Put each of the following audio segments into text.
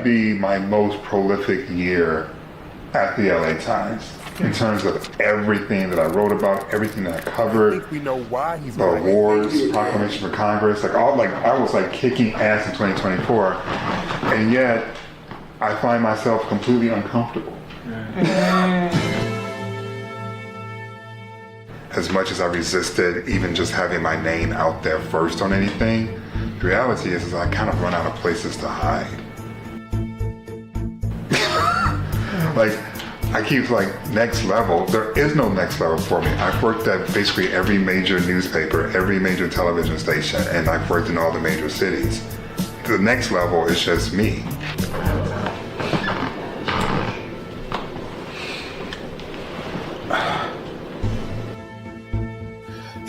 be my most prolific year at the LA Times in terms of everything that I wrote about, everything that I covered. I think we know why he's the awards, proclamation for Congress, I was kicking ass in 2024, and yet I find myself completely uncomfortable. As much as I resisted even just having my name out there first on anything, the reality is I kind of run out of places to hide. I keep next level. There is no next level for me. I've worked at basically every major newspaper, every major television station, and I've worked in all the major cities. The next level is just me.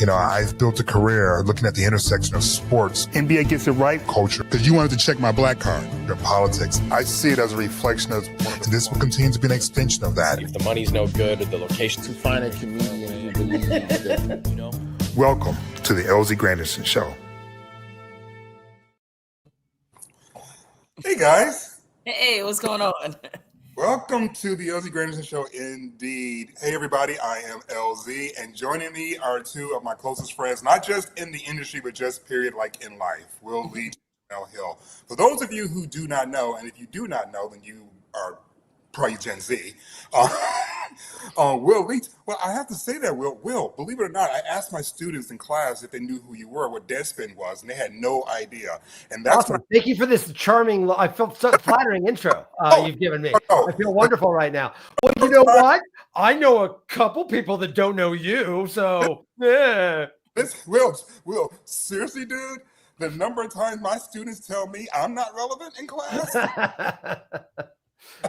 I've built a career looking at the intersection of sports. NBA gets it right. Culture. Because you wanted to check my black card. Your politics. I see it as a reflection of, and this will continue to be an extension of that. If the money's no good or the location. To find a comedian who believes that, Welcome to the LZ Granderson Show. Hey guys. Hey, what's going on? Welcome to the LZ Granderson Show indeed. Hey everybody, I am LZ, and joining me are two of my closest friends, not just in the industry, but just period in life, Will Leitch and Jemele Hill. For those of you who do not know, and if you do not know, then you are probably Gen Z. Will Leitch, well, I have to say that, Will, believe it or not, I asked my students in class if they knew who you were, what Deadspin was, and they had no idea. And that's awesome. Thank you for this charming, I feel so flattering intro you've given me. I feel wonderful right now. Well, you know what? I know a couple people that don't know you, so yeah. Will, seriously, dude, the number of times my students tell me I'm not relevant in class.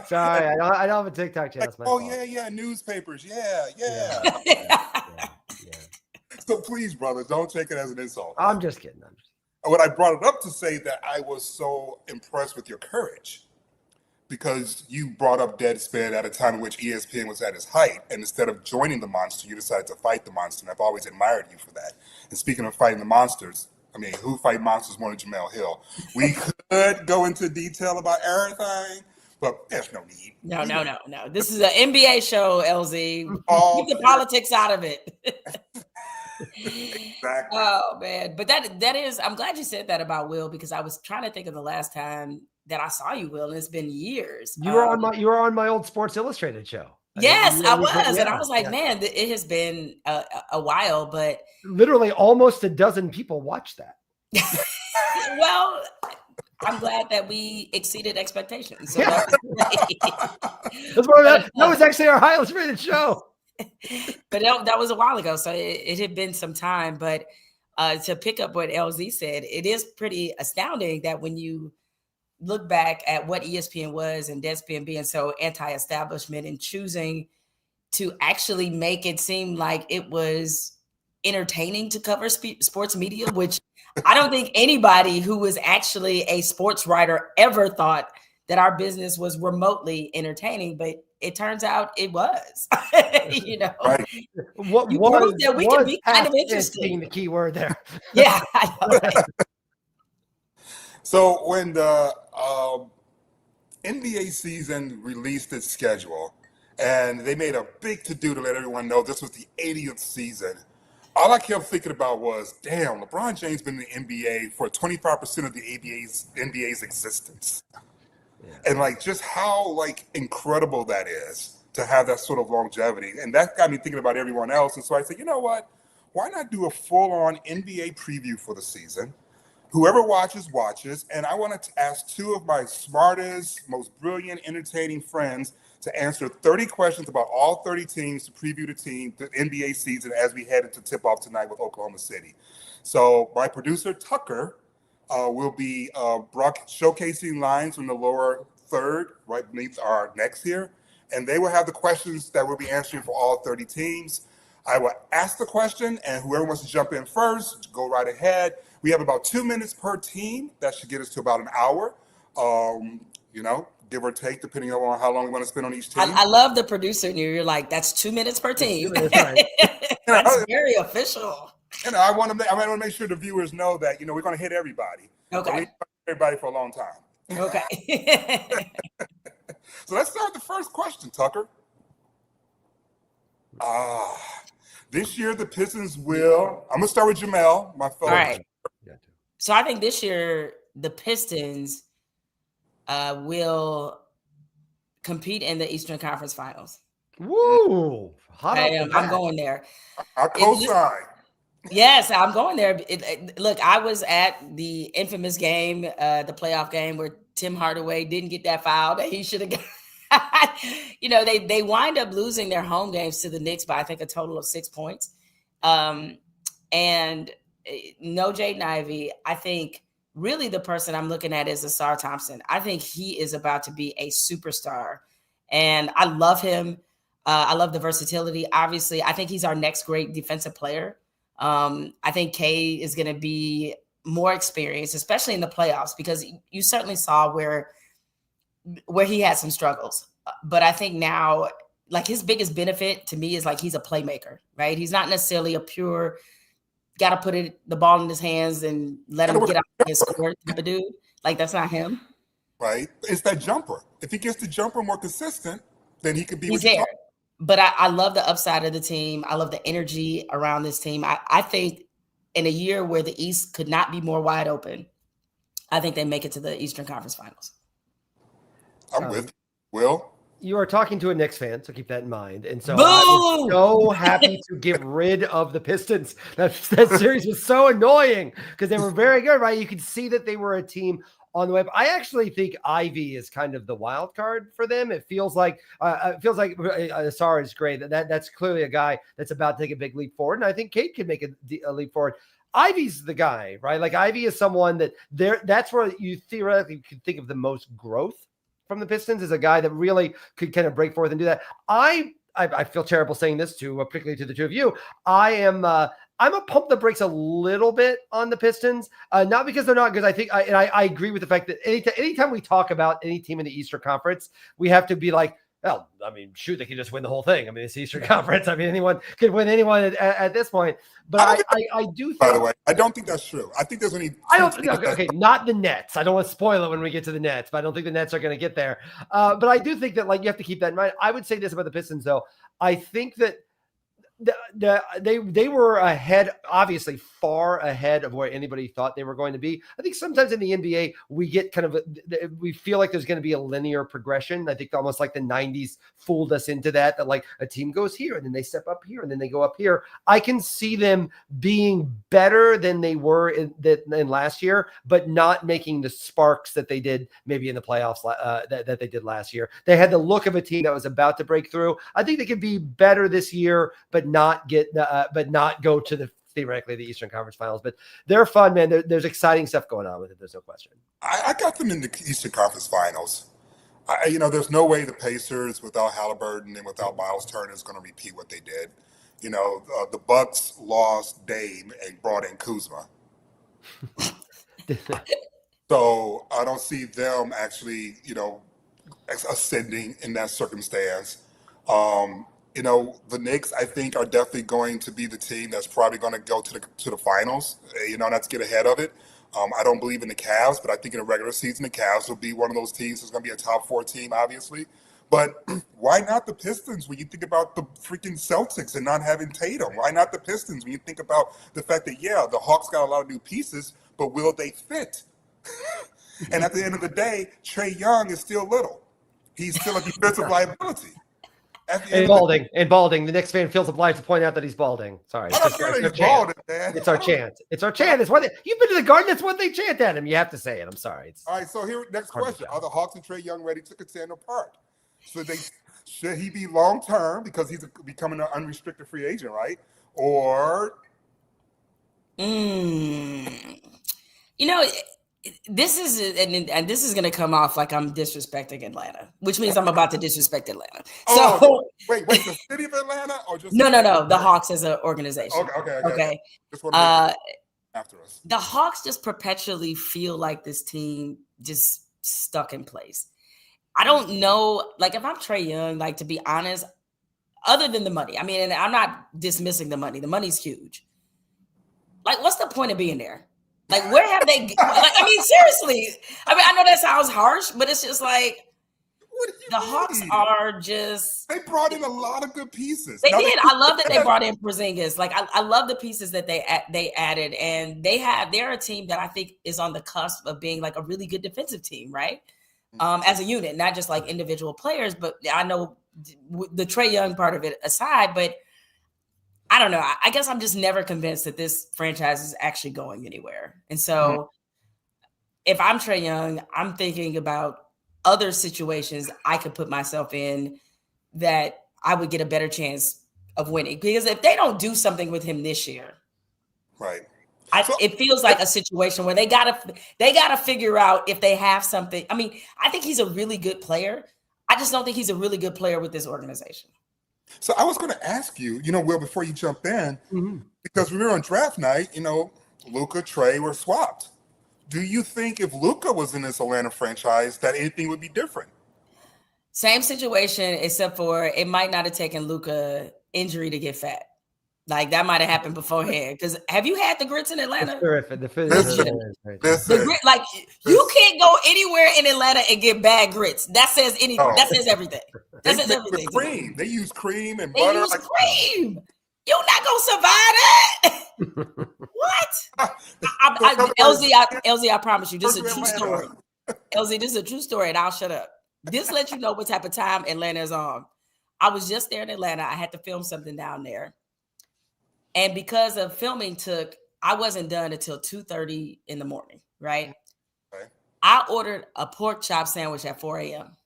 Sorry, I don't have a TikTok channel. Yeah, newspapers, yeah. So please, brother, don't take it as an insult. I'm just kidding. What I brought it up to say that I was so impressed with your courage, because you brought up Deadspin at a time in which ESPN was at its height, and instead of joining the monster, you decided to fight the monster, and I've always admired you for that. And speaking of fighting the monsters, who fight monsters more than Jemele Hill? We could go into detail about everything, but there's no need. No. This is an NBA show, LZ. Keep the politics out of it. Exactly. Oh man, but that is. I'm glad you said that about Will, because I was trying to think of the last time that I saw you, Will, and it's been years. You were on my old Sports Illustrated show. Yes, I was, and I was like, man, it has been a while, but literally almost a dozen people watched that. Well, I'm glad that we exceeded expectations. So that was actually our highest rated show. But that was a while ago, so it had been some time. But to pick up what LZ said, it is pretty astounding that when you look back at what ESPN was and Deadspin being so anti-establishment and choosing to actually make it seem like it was entertaining to cover sports media, which I don't think anybody who was actually a sports writer ever thought that our business was remotely entertaining, but it turns out it was. Right. What that we can be kind of interesting. The key word there. Yeah, I know, right? So when the NBA season released its schedule, and they made a big to-do to let everyone know this was the 80th season, all I kept thinking about was, damn, LeBron James been in the NBA for 25% of the NBA's existence. Yeah. And just how incredible that is to have that sort of longevity. And that got me thinking about everyone else. And so I said, you know what? Why not do a full-on NBA preview for the season? Whoever watches. And I want to ask two of my smartest, most brilliant, entertaining friends to answer 30 questions about all 30 teams to preview the NBA season as we head into tip-off tonight with Oklahoma City. So my producer, Tucker, will be showcasing lines from the lower third, right beneath our necks here. And they will have the questions that we'll be answering for all 30 teams. I will ask the question, and whoever wants to jump in first, go right ahead. We have about 2 minutes per team. That should get us to about an hour. Give or take, depending on how long we want to spend on each team. I love the producer in you. You're like, that's 2 minutes per team. That's very official. I want to make sure the viewers know that, we're going to hit everybody. Okay. Everybody for a long time. Okay. So let's start with the first question, Tucker. This year the Pistons will. I'm gonna start with Jemele, my fellow. All right. So I think this year the Pistons will compete in the Eastern Conference Finals. Woo! I'm going there. I co-sign. Yes, I'm going there. Look, I was at the infamous game, the playoff game where Tim Hardaway didn't get that foul that he should have got. They wind up losing their home games to the Knicks by I think a total of 6 points. And no Jaden Ivey. I think really the person I'm looking at is Asar Thompson. I think he is about to be a superstar, and I love him. I love the versatility. Obviously, I think he's our next great defensive player. I think Kay is going to be more experienced, especially in the playoffs, because you certainly saw where he had some struggles. But I think now, like, his biggest benefit to me is like he's a playmaker, right? He's not necessarily a pure got to put the ball in his hands and let him get out and score type of dude. Like, that's not him. Right. It's that jumper. If he gets the jumper more consistent, then he could be. He's there. But I love the upside of the team. I love the energy around this team. I think in a year where the East could not be more wide open, I think they make it to the Eastern Conference Finals. I'm with you. Will? You are talking to a Knicks fan, so keep that in mind. And so Boom! I was so happy to get rid of the Pistons. That series was so annoying because they were very good, right? You could see that they were a team on the way. I actually think Ivy is kind of the wild card for them. It feels like Asar is great. That's clearly a guy that's about to take a big leap forward, and I think Kate can make a leap forward. Ivy's the guy, right? Like, Ivy is someone that's where you theoretically could think of the most growth from the Pistons, is a guy that really could kind of break forth and do that. I feel terrible saying this particularly to the two of you. I'm a pump the brakes a little bit on the Pistons, not because they're not good. I think I agree with the fact that anytime we talk about any team in the Eastern Conference, we have to be like, well, I mean, shoot, they can just win the whole thing. I mean, it's Eastern Conference. I mean, anyone could win anyone at this point. But I do think, by the way, I don't think that's true. I think there's only not the Nets. I don't want to spoil it when we get to the Nets, but I don't think the Nets are going to get there. But I do think that, like, you have to keep that in mind. I would say this about the Pistons, though. I think that they were ahead, obviously far ahead of where anybody thought they were going to be. I think sometimes in the NBA we get we feel like there's going to be a linear progression. I think almost like the 90s fooled us into that like a team goes here and then they step up here and then they go up here. I can see them being better than they were in last year, but not making the sparks that they did maybe in the playoffs that they did last year. They had the look of a team that was about to break through. I think they could be better this year, but not go to theoretically the Eastern Conference Finals. But they're fun, man. There's exciting stuff going on with it. There's no question. I got them in the Eastern Conference Finals. There's no way the Pacers without Halliburton and without Miles Turner is going to repeat what they did. The Bucks lost Dame and brought in Kuzma. So I don't see them actually, ascending in that circumstance. The Knicks, I think, are definitely going to be the team that's probably going to go to the finals, not to get ahead of it. I don't believe in the Cavs, but I think in the regular season, the Cavs will be one of those teams that's going to be a top 4 team, obviously. But why not the Pistons when you think about the freaking Celtics and not having Tatum? Why not the Pistons when you think about the fact that, the Hawks got a lot of new pieces, but will they fit? And at the end of the day, Trae Young is still little. He's still a defensive liability. And balding. The Knicks fan feels obliged to point out that he's balding. Sorry. I don't care that he's balding, man. It's our chant. It's our chant. It's you've been to the Garden. That's what they chant at him. You have to say it. I'm sorry. All right. So next question: are the Hawks and Trae Young ready to contend apart? Should he be long term because he's becoming an unrestricted free agent, right? Or this is and this is going to come off like I'm disrespecting Atlanta, which means I'm about to disrespect Atlanta. So wait, the city of Atlanta or just no, the Hawks as an organization. Okay. Just want to after us. The Hawks just perpetually feel like this team just stuck in place. I don't know, like if I'm Trae Young, like to be honest, other than the money, I mean, and I'm not dismissing the money. The money's huge. Like, what's the point of being there? Like, where have they? Like, I mean, seriously. I mean, I know that sounds harsh, but it's just like What do you the mean? Hawks are just. They brought in a lot of good pieces. They Now, did. I love that they brought in Porzingis. Like, I love the pieces that they added, and they're a team that I think is on the cusp of being like a really good defensive team, right? As a unit, not just like individual players. But I know the Trae Young part of it aside, but I don't know. I guess I'm just never convinced that this franchise is actually going anywhere. And so if I'm Trae Young, I'm thinking about other situations I could put myself in that I would get a better chance of winning. Because if they don't do something with him this year, right. it feels like a situation where they gotta figure out if they have something. I mean, I think he's a really good player. I just don't think he's a really good player with this organization. So I was going to ask you, Will, before you jump in, because we were on draft night, Luka, Trae were swapped. Do you think if Luka was in this Atlanta franchise that anything would be different? Same situation, except for it might not have taken Luka injury to get fat. Like that might have happened beforehand. Because have you had the grits in Atlanta? It's terrific. Listen, like you can't go anywhere in Atlanta and get bad grits. That says anything. Oh. That says everything. That says They everything. with cream. They use cream and They butter. use cream. You're not gonna survive that. What? LZ, I promise you, this is a true story. LZ, this is a true story, and I'll shut up. This lets you know what type of time Atlanta is on. I was just there in Atlanta. I had to film something down there. And because of filming I wasn't done until 2:30 in the morning, right? I ordered a pork chop sandwich at 4 a.m.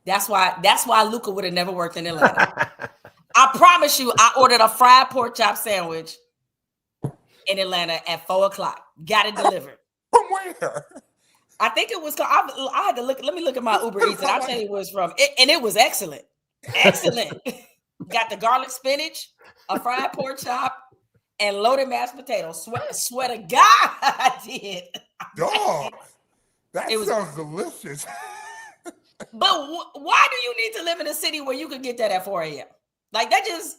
That's why Luka would have never worked in Atlanta. I promise you, I ordered a fried pork chop sandwich in Atlanta at 4 o'clock. Got it delivered. From where? I think it was. I had to look. Let me look at my Uber Eats, and I'll tell you where it's from. And it was excellent. Excellent. Got the garlic spinach, a fried pork chop, and loaded mashed potatoes. Swear to God, I did. Dog, that sounds delicious. But why do you need to live in a city where you could get that at 4 a.m.? Like that just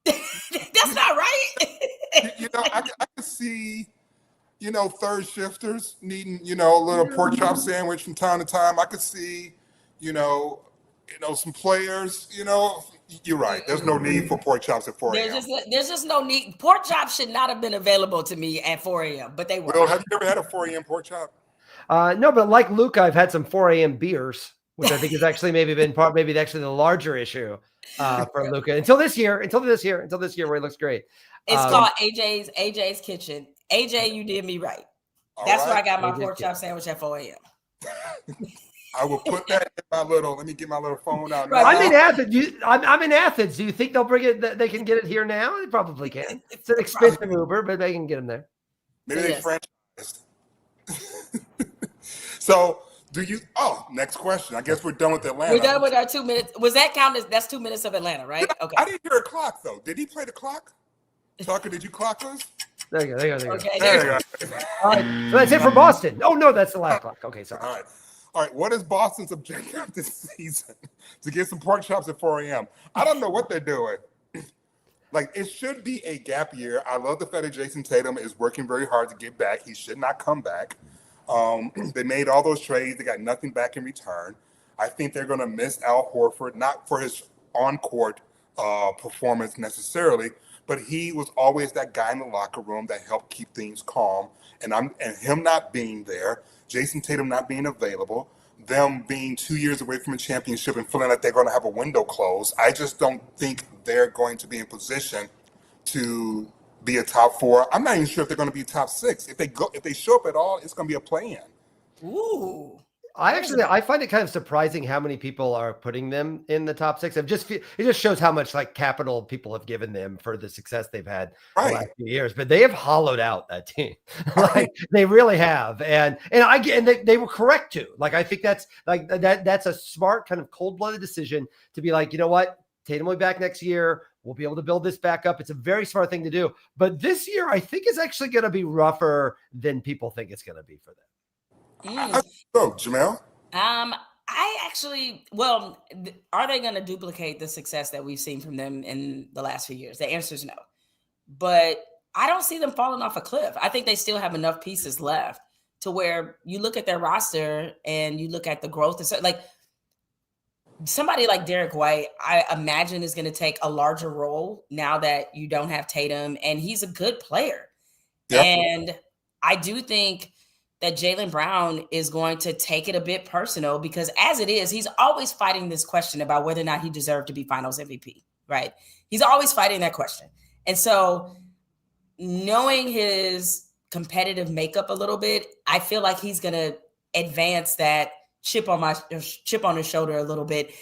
that's not right. I can see, third shifters needing, a little pork chop sandwich from time to time. I could see, some players, you're right. There's no need for pork chops at 4 a.m. There's just no need. Pork chops should not have been available to me at 4 a.m., but they were. Well, have you ever had a 4 a.m. pork chop? No, but like Luka, I've had some 4 a.m. beers, which I think has actually maybe actually the larger issue for Luka until this year, where he looks great. It's called AJ's Kitchen. AJ, you did me right. That's where I got my pork chop sandwich at 4 a.m. I will put that in my let me get my little phone out. Right. I'm in Athens. I'm in Athens. Do you think they'll bring it? They can get it here now? They probably can. It's an expensive Uber, but they can get them there. Maybe they franchise. So, next question. I guess we're done with Atlanta. We're done with our 2 minutes. Was that counted? That's 2 minutes of Atlanta, right? Okay. I didn't hear a clock, though. Did he play the clock? Tucker, did you clock us? There you go. Okay, there you go. All right. So that's it for Boston. Oh, no, that's the last clock. Okay, sorry. All right. What is Boston's objective this season? To get some pork chops at 4 a.m. I don't know what they're doing. Like, it should be a gap year. I love the fact that Jason Tatum is working very hard to get back. He should not come back. They made all those trades. They got nothing back in return. I think they're going to miss Al Horford, not for his on-court performance necessarily, but he was always that guy in the locker room that helped keep things calm. And him not being there, Jason Tatum not being available, them being 2 years away from a championship and feeling like they're going to have a window closed, I just don't think they're going to be in position to be a top four. I'm not even sure if they're going to be top six. If they show up at all, it's going to be a play-in. Ooh. I find it kind of surprising how many people are putting them in the top six. It just shows how much like capital people have given them for the success they've had the last few years. But they have hollowed out that team, like they really have. And they were correct to. Like I think that's a smart kind of cold-blooded decision to be like, you know what, Tatum will be back next year. We'll be able to build this back up. It's a very smart thing to do. But this year, I think is actually going to be rougher than people think it's going to be for them. So, Jemele? Are they going to duplicate the success that we've seen from them in the last few years? The answer is no. But I don't see them falling off a cliff. I think they still have enough pieces left to where you look at their roster and you look at the growth. And so, like, somebody like Derek White, I imagine is going to take a larger role now that you don't have Tatum, and he's a good player. Yep. And I do think that Jaylen Brown is going to take it a bit personal because as it is, he's always fighting this question about whether or not he deserved to be finals MVP, right? He's always fighting that question. And so knowing his competitive makeup a little bit, I feel like he's going to advance that chip on his shoulder a little bit.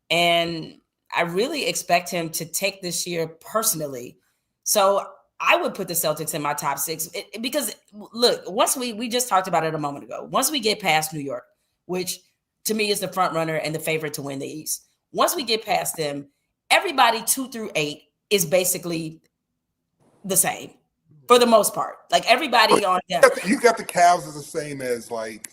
And I really expect him to take this year personally. So I would put the Celtics in my top 6 because look, once we just talked about it a moment ago, once we get past New York, which to me is the front runner and the favorite to win the East. Once we get past them, everybody 2 through 8 is basically the same for the most part. Like everybody on them. You got the Cavs as the same as like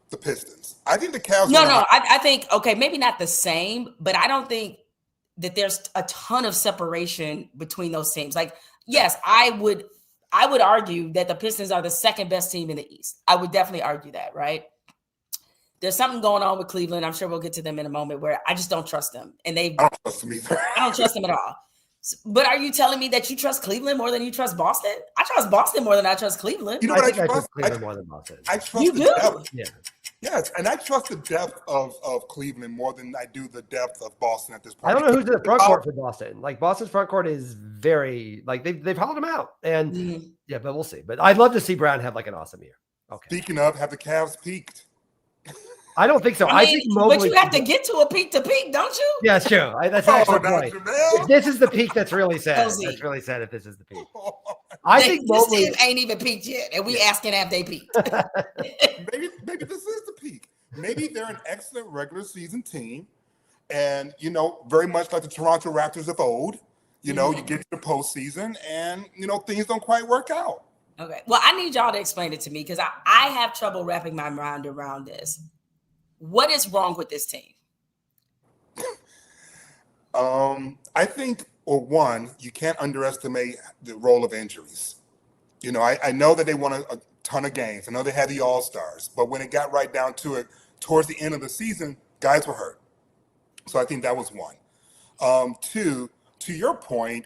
the Pistons. I think the Cavs. I think, okay, maybe not the same, but I don't think that there's a ton of separation between those teams. Like, yes, I would argue that the Pistons are the second best team in the East. I would definitely argue that, right? There's something going on with Cleveland. I'm sure we'll get to them in a moment where I just don't trust them. And I don't trust them either. I don't trust them at all. But are you telling me that you trust Cleveland more than you trust Boston? I trust Boston more than I trust Cleveland. You know what I trust Cleveland more than Boston. I trust the depth. Yeah. Yes, and I trust the depth of Cleveland more than I do the depth of Boston at this point. I don't know who's in the front court for Boston. Like Boston's front court is very like they've hollowed him out, and yeah, but we'll see. But I'd love to see Brown have like an awesome year. Okay. Speaking of, have the Cavs peaked? I don't think so. I think Mobley, but you have to get to a peak to peak, don't you? Yeah, sure. That's actually right. If this is the peak, that's really sad. LZ. That's really sad if this is the peak. I think Mobley ain't even peaked yet, and we asking have they peaked. maybe this is the peak. Maybe they're an excellent regular season team, and very much like the Toronto Raptors of old. You get to the postseason, and things don't quite work out. Okay. Well, I need y'all to explain it to me because I have trouble wrapping my mind around this. What is wrong with this team? I think, one, you can't underestimate the role of injuries. I know that they won a ton of games. I know they had the All-Stars, but when it got right down to it, towards the end of the season, guys were hurt. So I think that was one. Two, to your point,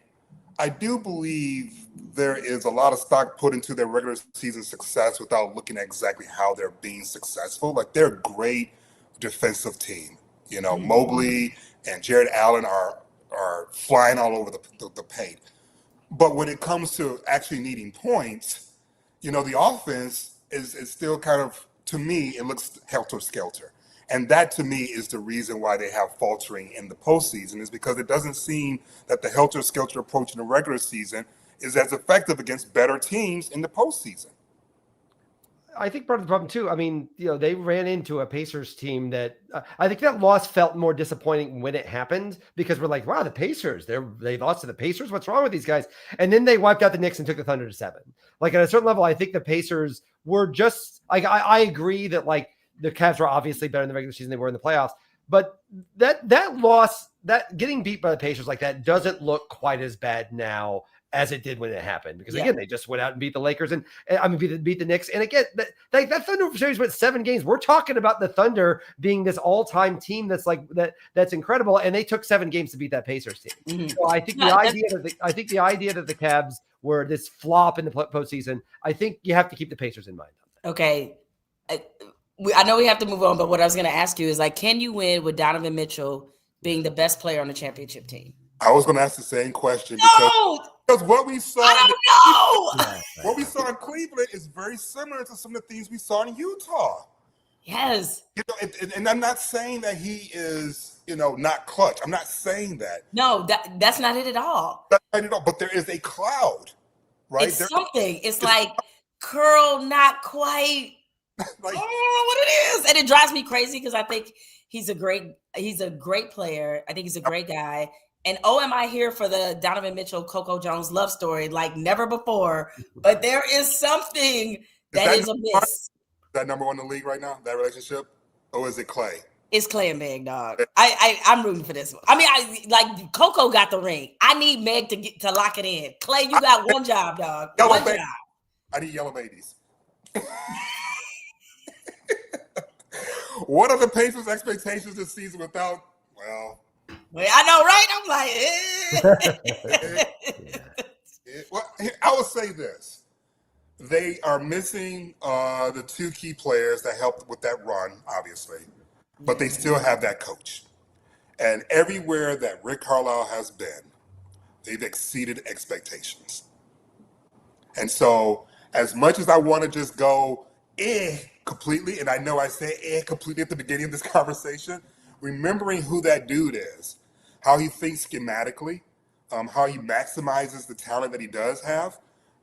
I do believe there is a lot of stock put into their regular season success without looking at exactly how they're being successful. Like, they're a great defensive team. Mobley and Jared Allen are flying all over the paint. But when it comes to actually needing points, the offense is still kind of, to me, it looks helter-skelter. And that, to me, is the reason why they have faltering in the postseason, is because it doesn't seem that the helter-skelter approach in the regular season is as effective against better teams in the postseason. I think part of the problem too, I mean, they ran into a Pacers team that I think that loss felt more disappointing when it happened because we're like, wow, the Pacers, they lost to the Pacers. What's wrong with these guys? And then they wiped out the Knicks and took the Thunder to 7. Like at a certain level, I think the Pacers were just like, I agree that like the Cavs were obviously better in the regular season than they were in the playoffs, but that loss, that getting beat by the Pacers like that doesn't look quite as bad now as it did when it happened, because again, they just went out and beat the Lakers and beat the Knicks. And again, that Thunder series went 7 games. We're talking about the Thunder being this all-time team that's like that's incredible, and they took 7 games to beat that Pacers team. Mm-hmm. So I think the idea that the Cavs were this flop in the postseason, I think you have to keep the Pacers in mind. Okay, I know we have to move on, but what I was going to ask you is like, can you win with Donovan Mitchell being the best player on the championship team? I was going to ask the same question because what we saw, what we saw in Cleveland is very similar to some of the things we saw in Utah. Yes. And I'm not saying that he is, not clutch. I'm not saying that. No, that's not it at all. That's not it at all. But there is a cloud, right? It's something. It's like curl, not quite. I don't know what it is, and it drives me crazy because I think he's a great player. I think he's a great guy. And am I here for the Donovan Mitchell, Coco Jones love story like never before? But there is something that is a miss. Is that number 1 in the league right now, that relationship? Or is it Clay? It's Clay and Meg, dog. I'm rooting for this one. I mean, like Coco got the ring. I need Meg to lock it in. Clay, you got one job, dog. One job. I need yellow babies. What are the Pacers' expectations this season without, well, I know, right? I'm like, well, I will say this. They are missing the two key players that helped with that run, obviously, but they still have that coach. And everywhere that Rick Carlisle has been, they've exceeded expectations. And so as much as I want to just go completely, and I know I said completely at the beginning of this conversation, remembering who that dude is, how he thinks schematically, how he maximizes the talent that he does have,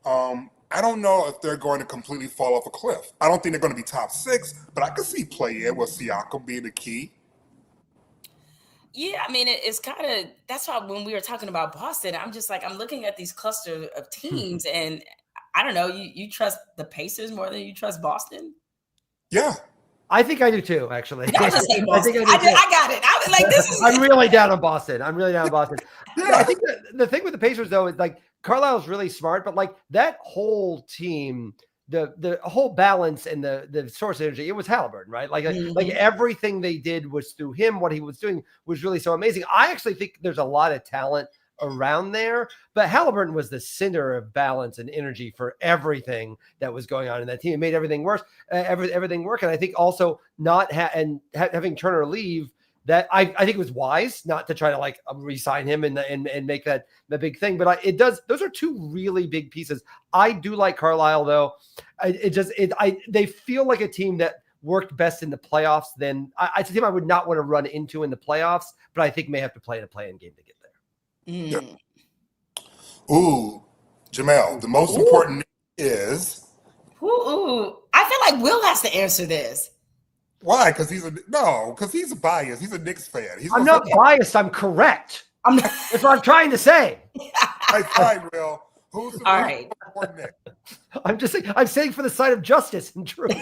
I don't know if they're going to completely fall off a cliff. I don't think they're going to be top 6, but I could see play in with Siakam being the key. Yeah, I mean, it's kind of, that's why when we were talking about Boston, I'm just like, I'm looking at these cluster of teams, and I don't know, you trust the Pacers more than you trust Boston? Yeah. I think I do too, actually. I got it. I was like, this is. I'm really down on Boston. Yeah. I think the thing with the Pacers, though, is like Carlisle's really smart, but like that whole team, the whole balance and the source of energy, it was Halliburton, right? Like everything they did was through him. What he was doing was really so amazing. I actually think there's a lot of talent around there, but Halliburton was the center of balance and energy for everything that was going on in that team. It made everything worse, everything work. And I think also not having Turner leave, that I think it was wise not to try to like re-sign him and make that the big thing. But those are two really big pieces. I do like Carlisle though. They feel like a team that worked best in the playoffs. It's a team I would not want to run into in the playoffs, but I think may have to play in a play-in game to get there. Yeah. Ooh, Jemele, the most important is. I feel like Will has to answer this. Why? Because he's biased. He's a Knicks fan. I'm not biased. I'm correct. That's what I'm trying to say. Fine, Will. Who's the most important Knick? I'm saying for the side of justice and truth.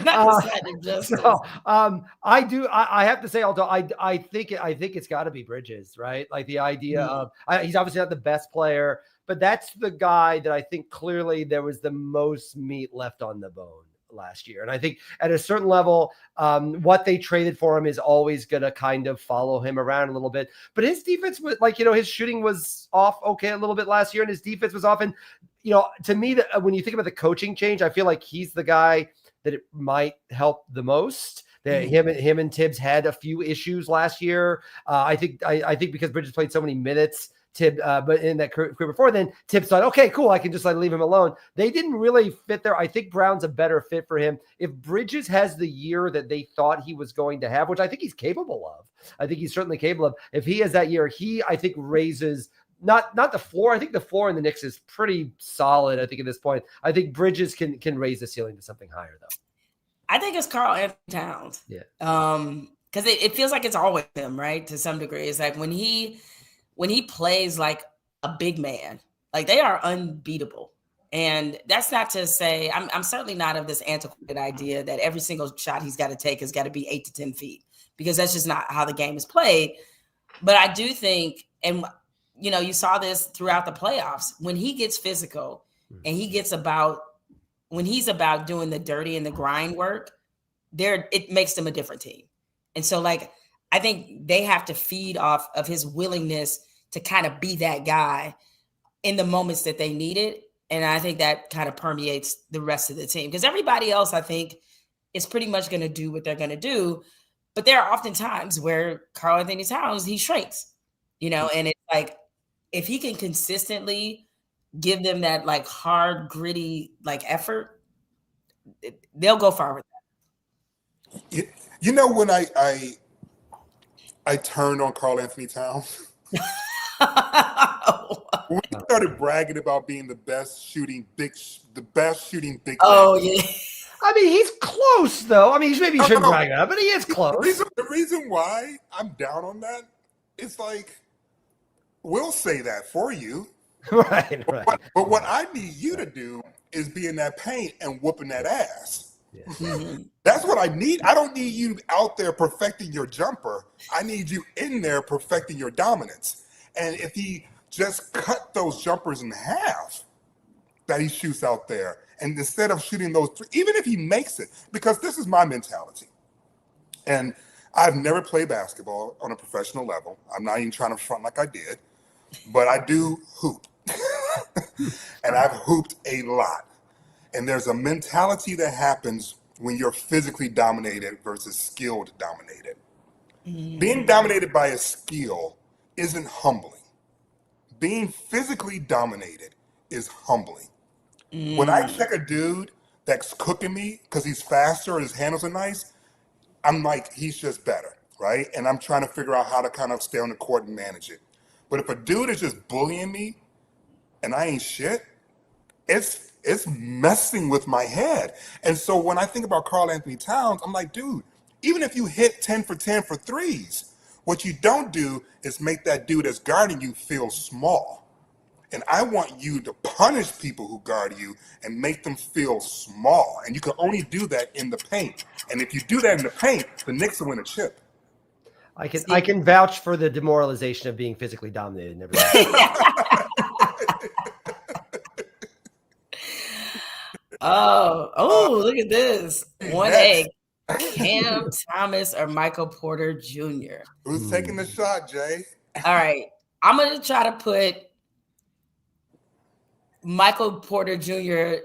So, I have to say, although I think it's got to be Bridges, right? Like the idea of he's obviously not the best player, but that's the guy that I think clearly there was the most meat left on the bone last year. And I think at a certain level, what they traded for him is always going to kind of follow him around a little bit. But his defense was his shooting was off a little bit last year, and his defense was off. And to me, when you think about the coaching change, I feel like he's the guy that it might help the most. Him and Tibbs had a few issues last year. I think because Bridges played so many minutes, but in that career before then, Tibbs thought, okay, cool, I can just leave him alone. They didn't really fit there. I think Brown's a better fit for him. If Bridges has the year that they thought he was going to have, which I think he's capable of, I think he's certainly capable of. If he has that year, I think raises not the floor. I think the floor in the Knicks is pretty solid. I think at this point, I think Bridges can raise the ceiling to something higher though. I think it's Karl Anthony Towns. Yeah. Because it feels like it's always him, right? To some degree, it's like when he plays like a big man, like they are unbeatable. And that's not to say I'm certainly not of this antiquated idea that every single shot he's got to take has got to be 8 to 10 feet, because that's just not how the game is played. But I do think, and you saw this throughout the playoffs, when he gets physical and when he's about doing the dirty and the grind work, it makes them a different team. And so I think they have to feed off of his willingness to kind of be that guy in the moments that they need it. And I think that kind of permeates the rest of the team, because everybody else, I think, is pretty much going to do what they're going to do. But there are often times where Karl Anthony Towns, he shrinks, and it's like, if he can consistently give them that hard, gritty, effort, they'll go far with that. When I turned on Karl Anthony Towns, when he started bragging about being the best shooting big. Oh yeah. I mean, he's close though. I mean, maybe he shouldn't brag about it, but he is close. The reason why I'm down on that is we'll say that for you. Right. But what I need you to do is be in that paint and whooping that ass. That's what I need. I don't need you out there perfecting your jumper. I need you in there perfecting your dominance. And if he just cut those jumpers in half that he shoots out there, and instead of shooting those three, even if he makes it, because this is my mentality. And I've never played basketball on a professional level. I'm not even trying to front like I did, but I do hoop. And I've hooped a lot. And there's a mentality that happens when you're physically dominated versus skilled dominated. Being dominated by a skill isn't humbling. Being physically dominated is humbling. When I check a dude that's cooking me because he's faster or his handles are nice, I'm like, he's just better, right? And I'm trying to figure out how to kind of stay on the court and manage it. But if a dude is just bullying me and I ain't shit, it's messing with my head. And so when I think about Karl Anthony Towns, I'm like, dude, even if you hit 10 for 10 for threes, what you don't do is make that dude that's guarding you feel small. And I want you to punish people who guard you and make them feel small. And you can only do that in the paint. And if you do that in the paint, the Knicks will win a chip. I can vouch for the demoralization of being physically dominated and everything. Oh, look at this. 1A. Cam Thomas or Michael Porter Jr. Who's taking the shot, Jay? All right. I'm going to try to put Michael Porter Jr.,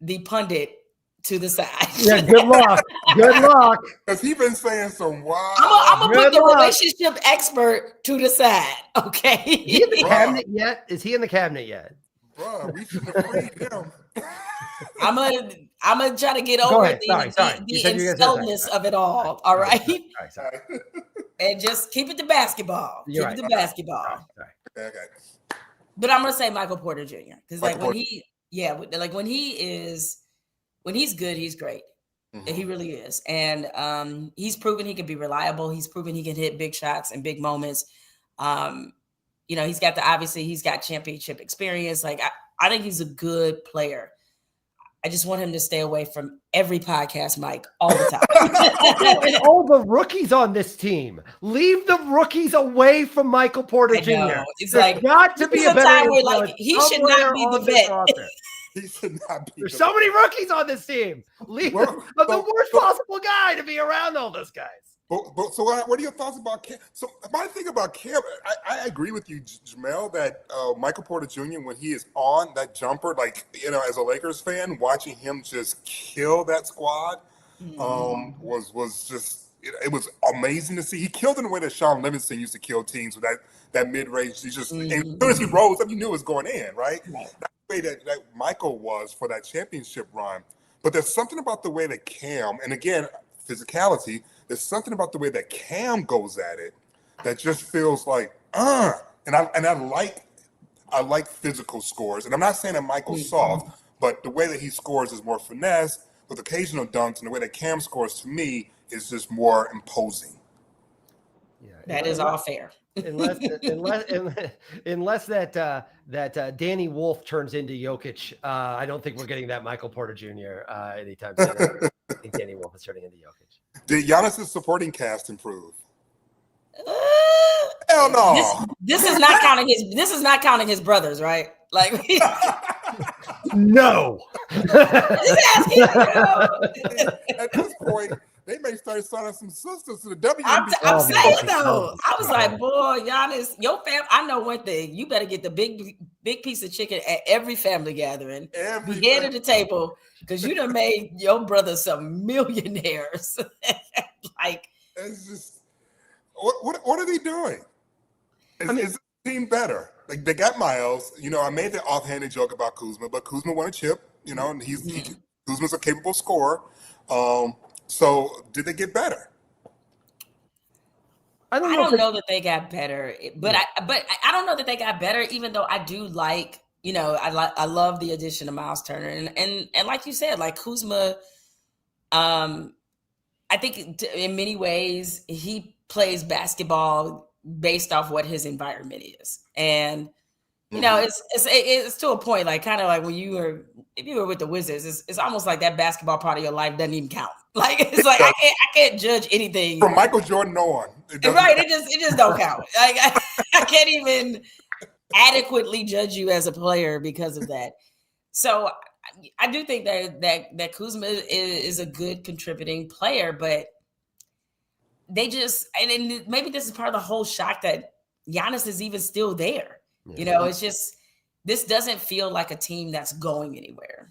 the pundit, to the side. Yeah, good luck. Good luck. Because he's been saying some wild. I'm going to put the luck. relationship expert to the side, okay? Is he in the cabinet yet? Is he in the cabinet yet? Bro, we should have freed him. I'm gonna try to get over the insultness of it all. All right, sorry. And just keep it to basketball. Keep it to basketball. Okay. But I'm gonna say Michael Porter Jr. because when he's good, he's great. Mm-hmm. He really is, and he's proven he can be reliable. He's proven he can hit big shots and big moments. He's got championship experience. Like I think he's a good player. I just want him to stay away from every podcast mic all the time. And all the rookies on this team. Leave the rookies away from Michael Porter Jr. It's like got to be a better time where like he should not be the vet. He should not be. There's so many rookies on this team. Leave the worst possible guy to be around all those guys. So what are your thoughts about Cam? So my thing about Cam, I agree with you, Jemele, that Michael Porter Jr., when he is on that jumper, like, as a Lakers fan, watching him just kill that squad was just, it was amazing to see. He killed in the way that Sean Livingston used to kill teams with that mid-range. He just, and as soon as he rose up, you knew it was going in, right? That's the way that Michael was for that championship run. But there's something about the way that Cam, and again, physicality, there's something about the way that Cam goes at it that just feels like, and I like physical scores. And I'm not saying that Michael's soft, but the way that he scores is more finesse with occasional dunks, and the way that Cam scores to me is just more imposing. Yeah, that is all fair. Unless that Danny Wolf turns into Jokic, I don't think we're getting that Michael Porter Jr. Anytime soon. I think Danny Wolf is turning into Jokic. Did Giannis' supporting cast improve? Hell no. This is not counting his. This is not counting his brothers, right? Like no. At this point, they may start signing some sisters to the WNBA. I'm saying though, I was like, boy, Giannis, your family. I know one thing: you better get the big piece of chicken at every family gathering. Be head of the table because you done made your brother some millionaires. Like, it's just what are they doing? Is the team better? Like, they got Miles. I made the offhanded joke about Kuzma, but Kuzma won a chip. And Kuzma's a capable scorer. So did they get better? I don't know that they got better, but I don't know that they got better. Even though I do like, I love the addition of Miles Turner, and like you said, like Kuzma, I think in many ways he plays basketball based off what his environment is, and You know, it's to a point, like kind of like when if you were with the Wizards, it's almost like that basketball part of your life doesn't even count. Like it's like I can't judge anything From Michael Jordan on. Right. It just don't count. Like I can't even adequately judge you as a player because of that. So I do think that Kuzma is a good contributing player, but they just and maybe this is part of the whole shock that Giannis is even still there. Yeah. You know, it's just this doesn't feel like a team that's going anywhere.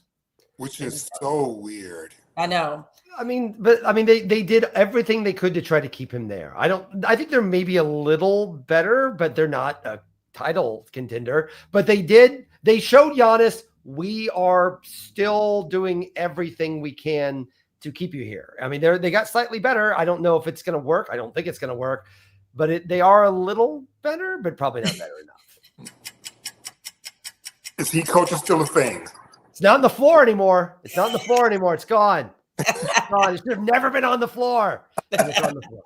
Which is so weird. I know. They did everything they could to try to keep him there. I think they're maybe a little better, but they're not a title contender. But they showed Giannis, we are still doing everything we can to keep you here. I mean, they got slightly better. I don't know if it's going to work. I don't think it's going to work, but they are a little better, but probably not better enough. Is he coaching still a thing? It's not on the floor anymore. It's gone. It's gone. It should have never been on the floor. It's on the floor.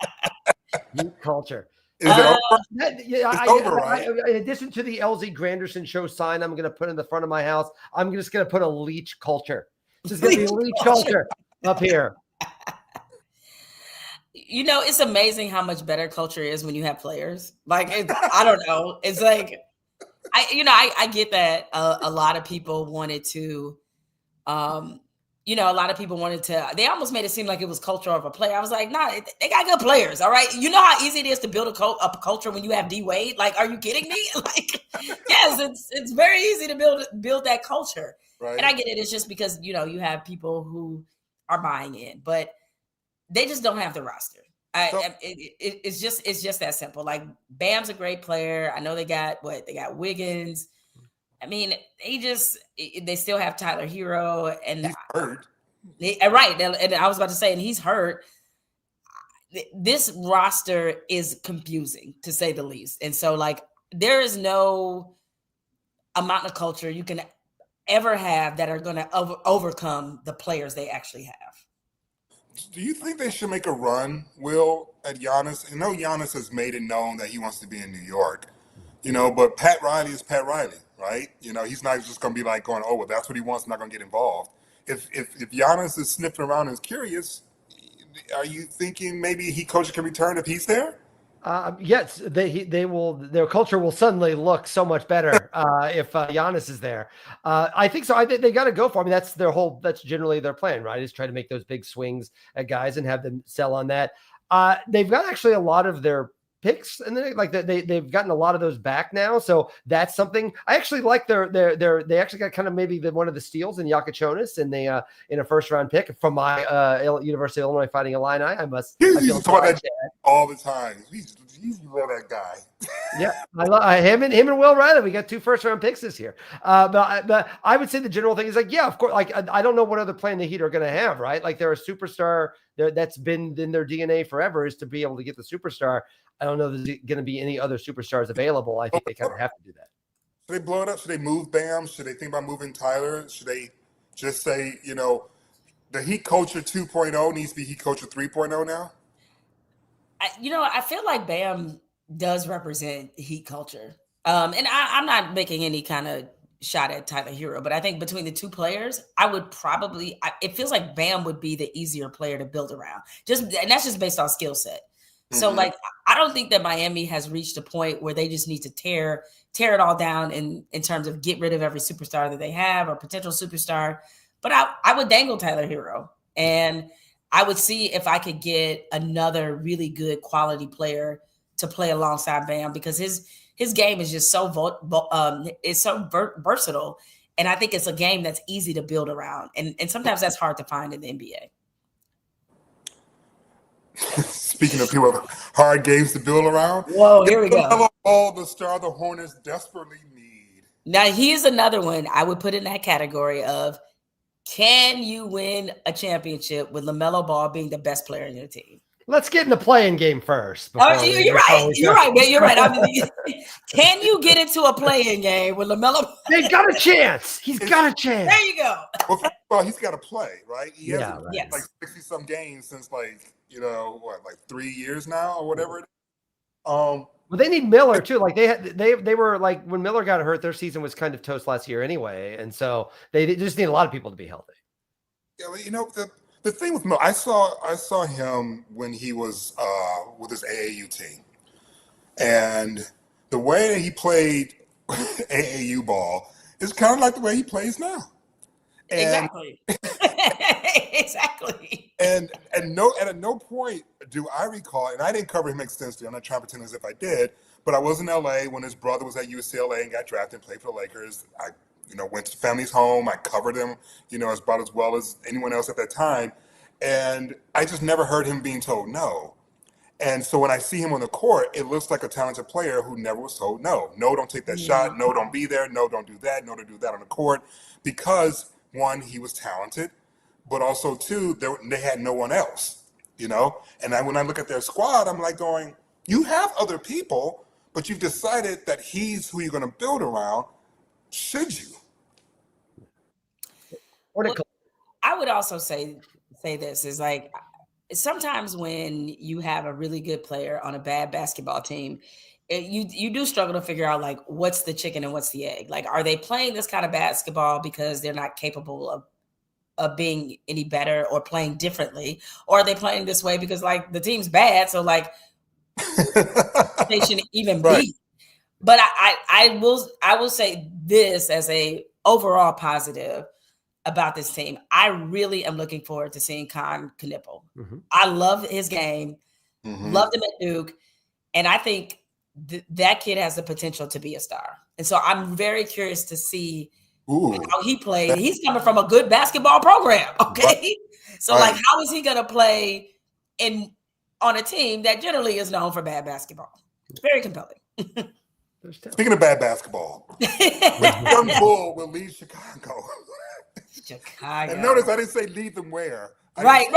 Youth culture. Is it over? It's over, right? In addition to the LZ Granderson show sign I'm going to put in the front of my house, I'm just going to put a Leitch culture. This is going to be Leitch culture up here. You know, it's amazing how much better culture is when you have players. Like, I don't know. It's like, I get that a lot of people wanted to, they almost made it seem like it was culture of a player. I was like, nah, they got good players. All right. You know how easy it is to build a culture when you have D Wade? Like, are you kidding me? Like, yes, it's very easy to build that culture. Right. And I get it. It's just because, you have people who are buying in, but they just don't have the roster. It's just that simple. Like, Bam's a great player. I know they got Wiggins. I mean, they still have Tyler Hero, and he's hurt. Right. And I was about to say, and he's hurt. This roster is confusing, to say the least. And so, like, there is no amount of culture you can ever have that are going to overcome the players they actually have. Do you think they should make a run, Will, at Giannis? I know Giannis has made it known that he wants to be in New York, but Pat Riley is Pat Riley, right? He's not just going to be like going, oh, well, that's what he wants, I'm not going to get involved. If Giannis is sniffing around and is curious, are you thinking maybe he coach can return if he's there? Yes, they will. Their culture will suddenly look so much better if Giannis is there. I think so. I think they got to go for. I mean, that's generally their plan, right? Is try to make those big swings at guys and have them sell on that. They've got actually a lot of their picks, and they've gotten a lot of those back now. So that's something I actually like. They actually got kind of maybe one of the steals in Yakachonis in a first round pick from my University of Illinois Fighting Illini. I feel that all the time. He's love that guy. Yeah, I love him and Will Riley. We got 2 first round picks this year. But I would say the general thing is like, yeah, of course. Like, I don't know what other plan the Heat are going to have, right? Like, they're a superstar. That's been in their DNA forever, is to be able to get the superstar. I don't know if there's going to be any other superstars available. I think they kind of have to do that. Should they blow it up? Should they move Bam? Should they think about moving Tyler? Should they just say, the Heat culture 2.0 needs to be Heat culture 3.0 now? I feel like Bam does represent Heat culture. And I'm not making any kind of shot at Tyler Hero, but I think between the two players, it feels like Bam would be the easier player to build around. And that's just based on skill set. So, like, I don't think that Miami has reached a point where they just need to tear it all down in terms of get rid of every superstar that they have or potential superstar. But I would dangle Tyler Hero, and I would see if I could get another really good quality player to play alongside Bam, because his game is just so versatile, and I think it's a game that's easy to build around, and sometimes that's hard to find in the NBA. Speaking of people with hard games to build around. Whoa, here we go. All the star the Hornets desperately need. Now, here's another one I would put in that category of, can you win a championship with LaMelo Ball being the best player in your team? Let's get in the playing game first. You're right. You're right. I mean, can you get into a playing game with LaMelo? They've got a chance. He's got a chance. There you go. Well, first of all, he's got to play, right? He hasn't Yes. like 60-some games since 3 years now or whatever it is. Well, they need Miller too. Like they were like when Miller got hurt, their season was kind of toast last year anyway, and so they just need a lot of people to be healthy. Yeah, you know the thing with Miller, I saw him when he was with his AAU team, and the way that he played AAU ball is kind of like the way he plays now. And Exactly. Exactly. and at no point do I recall, and I didn't cover him extensively. I'm not trying to pretend as if I did, but I was in LA when his brother was at UCLA and got drafted and played for the Lakers. I went to the family's home. I covered him, about as well as anyone else at that time. And I just never heard him being told no. And so when I see him on the court, it looks like a talented player who never was told no. No, don't take that shot. No, don't be there. No, don't do that. No, don't do that on the court. Because, one, he was talented, but also, two, they had no one else, And when I look at their squad, I'm like going, you have other people, but you've decided that he's who you're going to build around. Should you? Well, I would also say this is like sometimes when you have a really good player on a bad basketball team, you do struggle to figure out like what's the chicken and what's the egg. Like, are they playing this kind of basketball because they're not capable of being any better or playing differently, or are they playing this way because like the team's bad, so like they shouldn't even be. But I will say this as a overall positive about this team. I really am looking forward to seeing Con Knipple. Mm-hmm. I love his game, loved him at Duke, and I think that kid has the potential to be a star. And so I'm very curious to see how he played. He's coming from a good basketball program, okay? Right. So like, how is he going to play on a team that generally is known for bad basketball? Very compelling. Speaking of bad basketball, young Bull will leave Chicago. And notice I didn't say leave them where. Right.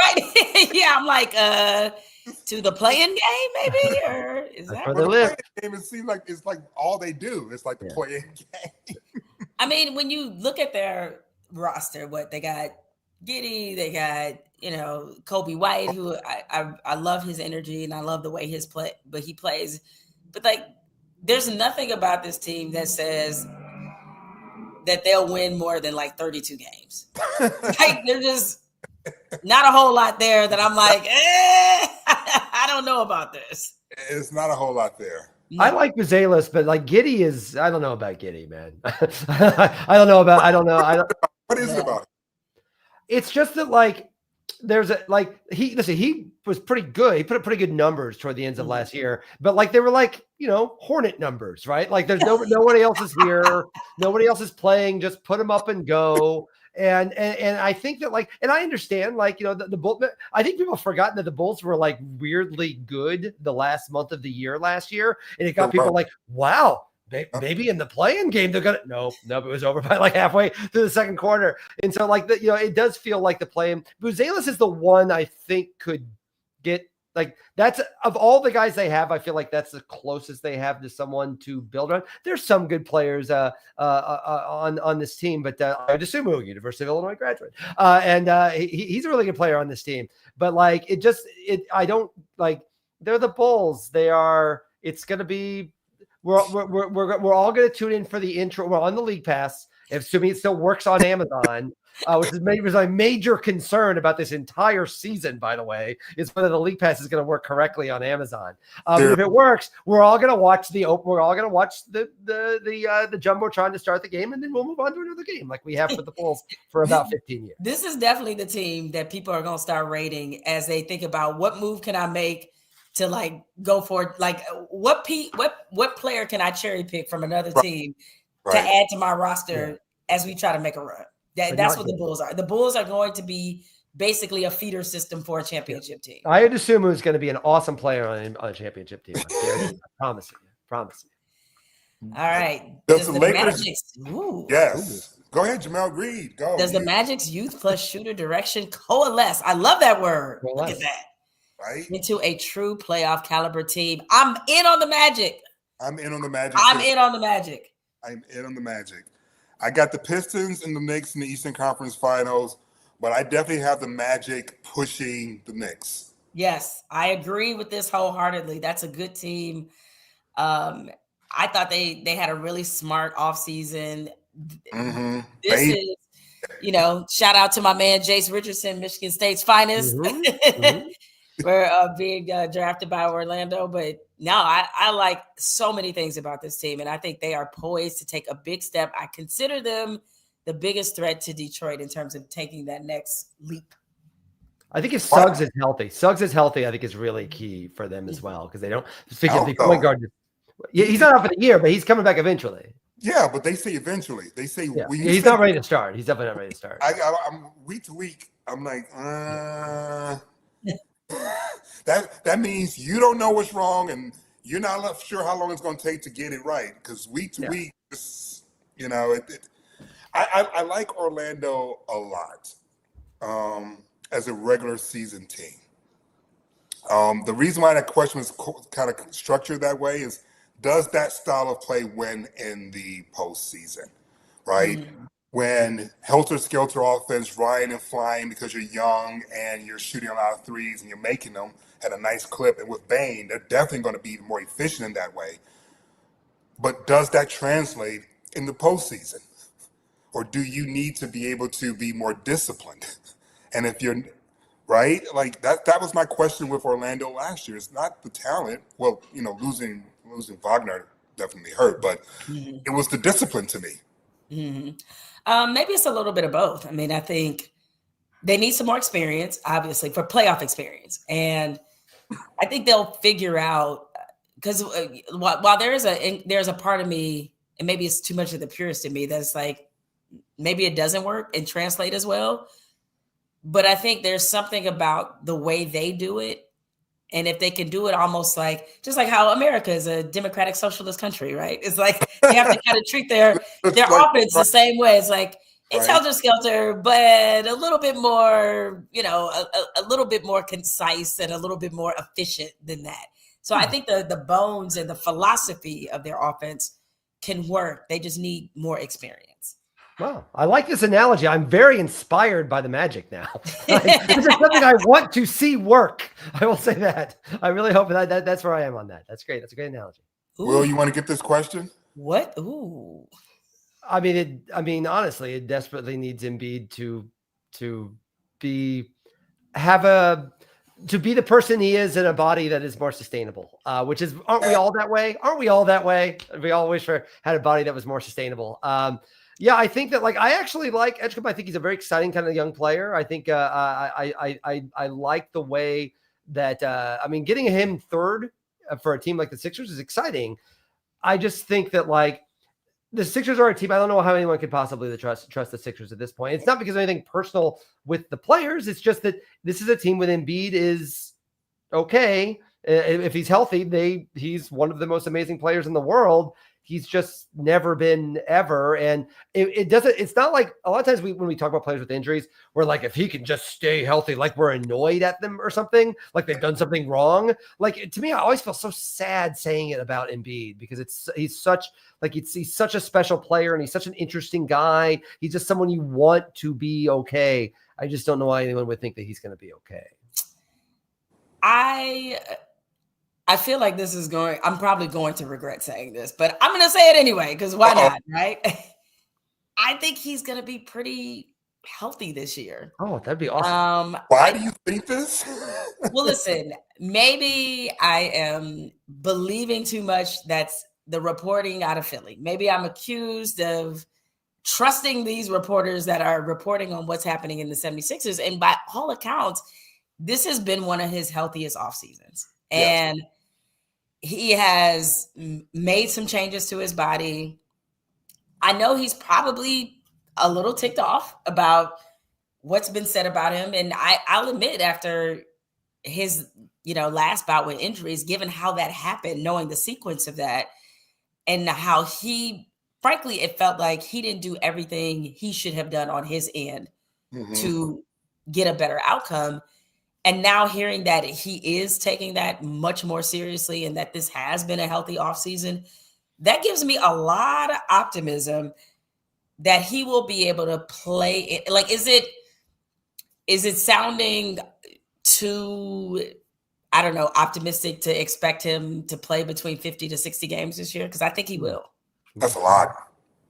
Yeah, I'm like, to the playing game, maybe? Or is that the playing game? It seems like it's like all they do. It's like the playing game. I mean, when you look at their roster, what they got, Giddey, they got, Kobe White, who I love his energy and I love the way he plays. But like, there's nothing about this team that says that they'll win more than like 32 games. Like, there's just not a whole lot there that I'm like, I don't know about this. It's not a whole lot there. I like Buzelis, but like Giddey is, I don't know about Giddey, man. I don't know. What is it about him? It's just that like, he was pretty good. He put up pretty good numbers toward the ends of last year, but like they were like, Hornet numbers, right? Like there's nobody else is here. Nobody else is playing. Just put them up and go. And I think that like, and I understand like, the Bulls, I think people have forgotten that the Bulls were like weirdly good the last month of the year last year. And it got people like, wow, maybe in the play-in game, they're going to, no, it was over by like halfway through the second quarter. And so like, it does feel like the play-in. Buzelis is the one I think could get like, that's of all the guys they have, I feel like that's the closest they have to someone to build on. There's some good players on this team, but I just assume University of Illinois graduate. And he's a really good player on this team, but like, I don't like, they're the Bulls. It's going to be, we're all going to tune in for the intro. We're on the League Pass, assuming it still works on Amazon, which is my major concern about this entire season, by the way, is whether the League Pass is going to work correctly on Amazon. If it works, we're all going to watch the Jumbotron to start the game, and then we'll move on to another game like we have for the Bulls for about 15 years. This is definitely the team that people are going to start rating as they think about what move can I make to like go for, like what player can I cherry pick from another team to add to my roster as we try to make a run. That's what the Bulls are. The Bulls are going to be basically a feeder system for a championship team. I had assumed it was going to be an awesome player on a championship team. I promise you. All right. Does the Lakers? Yes. Go ahead, Jemele. Reed. Go. Does the Magic's youth plus shooter direction coalesce? I love that word. Look at that. Right. Into a true playoff caliber team. I'm in on the Magic. I'm in on the Magic. I'm in on the Magic. I got the Pistons and the Knicks in the Eastern Conference Finals, but I definitely have the Magic pushing the Knicks. Yes, I agree with this wholeheartedly. That's a good team. I thought they had a really smart offseason. Mm-hmm. This is, shout out to my man Jace Richardson, Michigan State's finest, for being drafted by Orlando. But no, I like so many things about this team, and I think they are poised to take a big step. I consider them the biggest threat to Detroit in terms of taking that next leap. I think if Suggs is healthy, I think is really key for them as well, because they don't figure the point guard. Yeah, he's not out for the year, but he's coming back eventually. Yeah, but they say eventually. They say he's not ready to start. He's definitely not ready to start. I'm week to week. I'm like, that means you don't know what's wrong, and you're not sure how long it's going to take to get it right. Because week to week, I like Orlando a lot as a regular season team. The reason why that question was kind of structured that way is, does that style of play win in the postseason, right? Mm-hmm. When helter-skelter offense, riding and flying because you're young and you're shooting a lot of threes and you're making them at a nice clip. And with Bane, they're definitely going to be more efficient in that way. But does that translate in the postseason? Or do you need to be able to be more disciplined? And if you're right, like that was my question with Orlando last year. It's not the talent. Well, losing Wagner definitely hurt, but it was the discipline to me. Mm-hmm. Maybe it's a little bit of both. I mean, I think they need some more experience, obviously, for playoff experience. And I think they'll figure out, because while there's a part of me, and maybe it's too much of the purist in me, that's like, maybe it doesn't work and translate as well. But I think there's something about the way they do it. And if they can do it almost like, just like how America is a democratic socialist country, right? It's like they have to kind of treat their offense the same way. It's like, it's helter-skelter, but a little bit more, a little bit more concise and a little bit more efficient than that. So I think the bones and the philosophy of their offense can work. They just need more experience. Wow, I like this analogy. I'm very inspired by the Magic now. This is something I want to see work. I will say that. I really hope that's where I am on that. That's great. That's a great analogy. Ooh. Will, you want to get this question? What? Ooh. I mean, honestly, it desperately needs Embiid to be the person he is in a body that is more sustainable. Which is, aren't we all that way? We all wish had a body that was more sustainable. Yeah, I think that I actually like Edgecombe. I think he's a very exciting kind of young player. I think I like the way that getting him third for a team like the Sixers is exciting. I just think that the Sixers are a team. I don't know how anyone could possibly trust the Sixers at this point. It's not because of anything personal with the players. It's just that this is a team with Embiid is okay. If he's healthy, he's one of the most amazing players in the world. He's just never been ever. And it's not like a lot of times when we talk about players with injuries, we're like, if he can just stay healthy, we're annoyed at them or something, like they've done something wrong. To me, I always feel so sad saying it about Embiid because he's such a special player and he's such an interesting guy. He's just someone you want to be okay. I just don't know why anyone would think that he's going to be okay. I feel like I'm probably going to regret saying this, but I'm going to say it anyway, because why not, right? I think he's going to be pretty healthy this year. Oh, that'd be awesome. Why do you think this? Well, listen, maybe I am believing too much. That's the reporting out of Philly. Maybe I'm accused of trusting these reporters that are reporting on what's happening in the 76ers. And by all accounts, this has been one of his healthiest off seasons. And he has made some changes to his body. I know he's probably a little ticked off about what's been said about him. And I'll admit, after his, last bout with injuries, given how that happened, knowing the sequence of that and how frankly, it felt like he didn't do everything he should have done on his end to get a better outcome. And now hearing that he is taking that much more seriously and that this has been a healthy offseason, that gives me a lot of optimism that he will be able to play it. Is it sounding too I don't know, optimistic to expect him to play between 50 to 60 games this year? Because I think he will. That's a lot.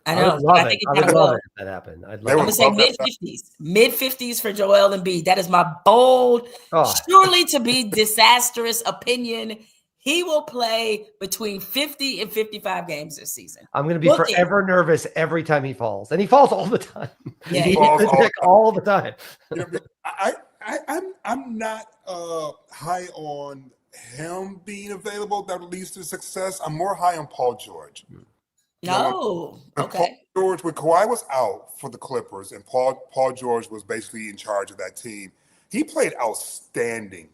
I I know. would love I it. think he I kind would of love will. it if that happened. I'd They love would I'm it. gonna say love that. mid 50s for Joel Embiid. That is my bold, Oh. surely to be disastrous opinion. He will play between 50 and 55 games this season. I'm going to be Book it. forever nervous every time he falls, and he falls all the time. Yeah, He he falls does. all the time. You know, I'm not high on him being available. That leads to success. I'm more high on Paul George. You know, when Okay. Paul George, when Kawhi was out for the Clippers, and Paul George was basically in charge of that team, he played outstanding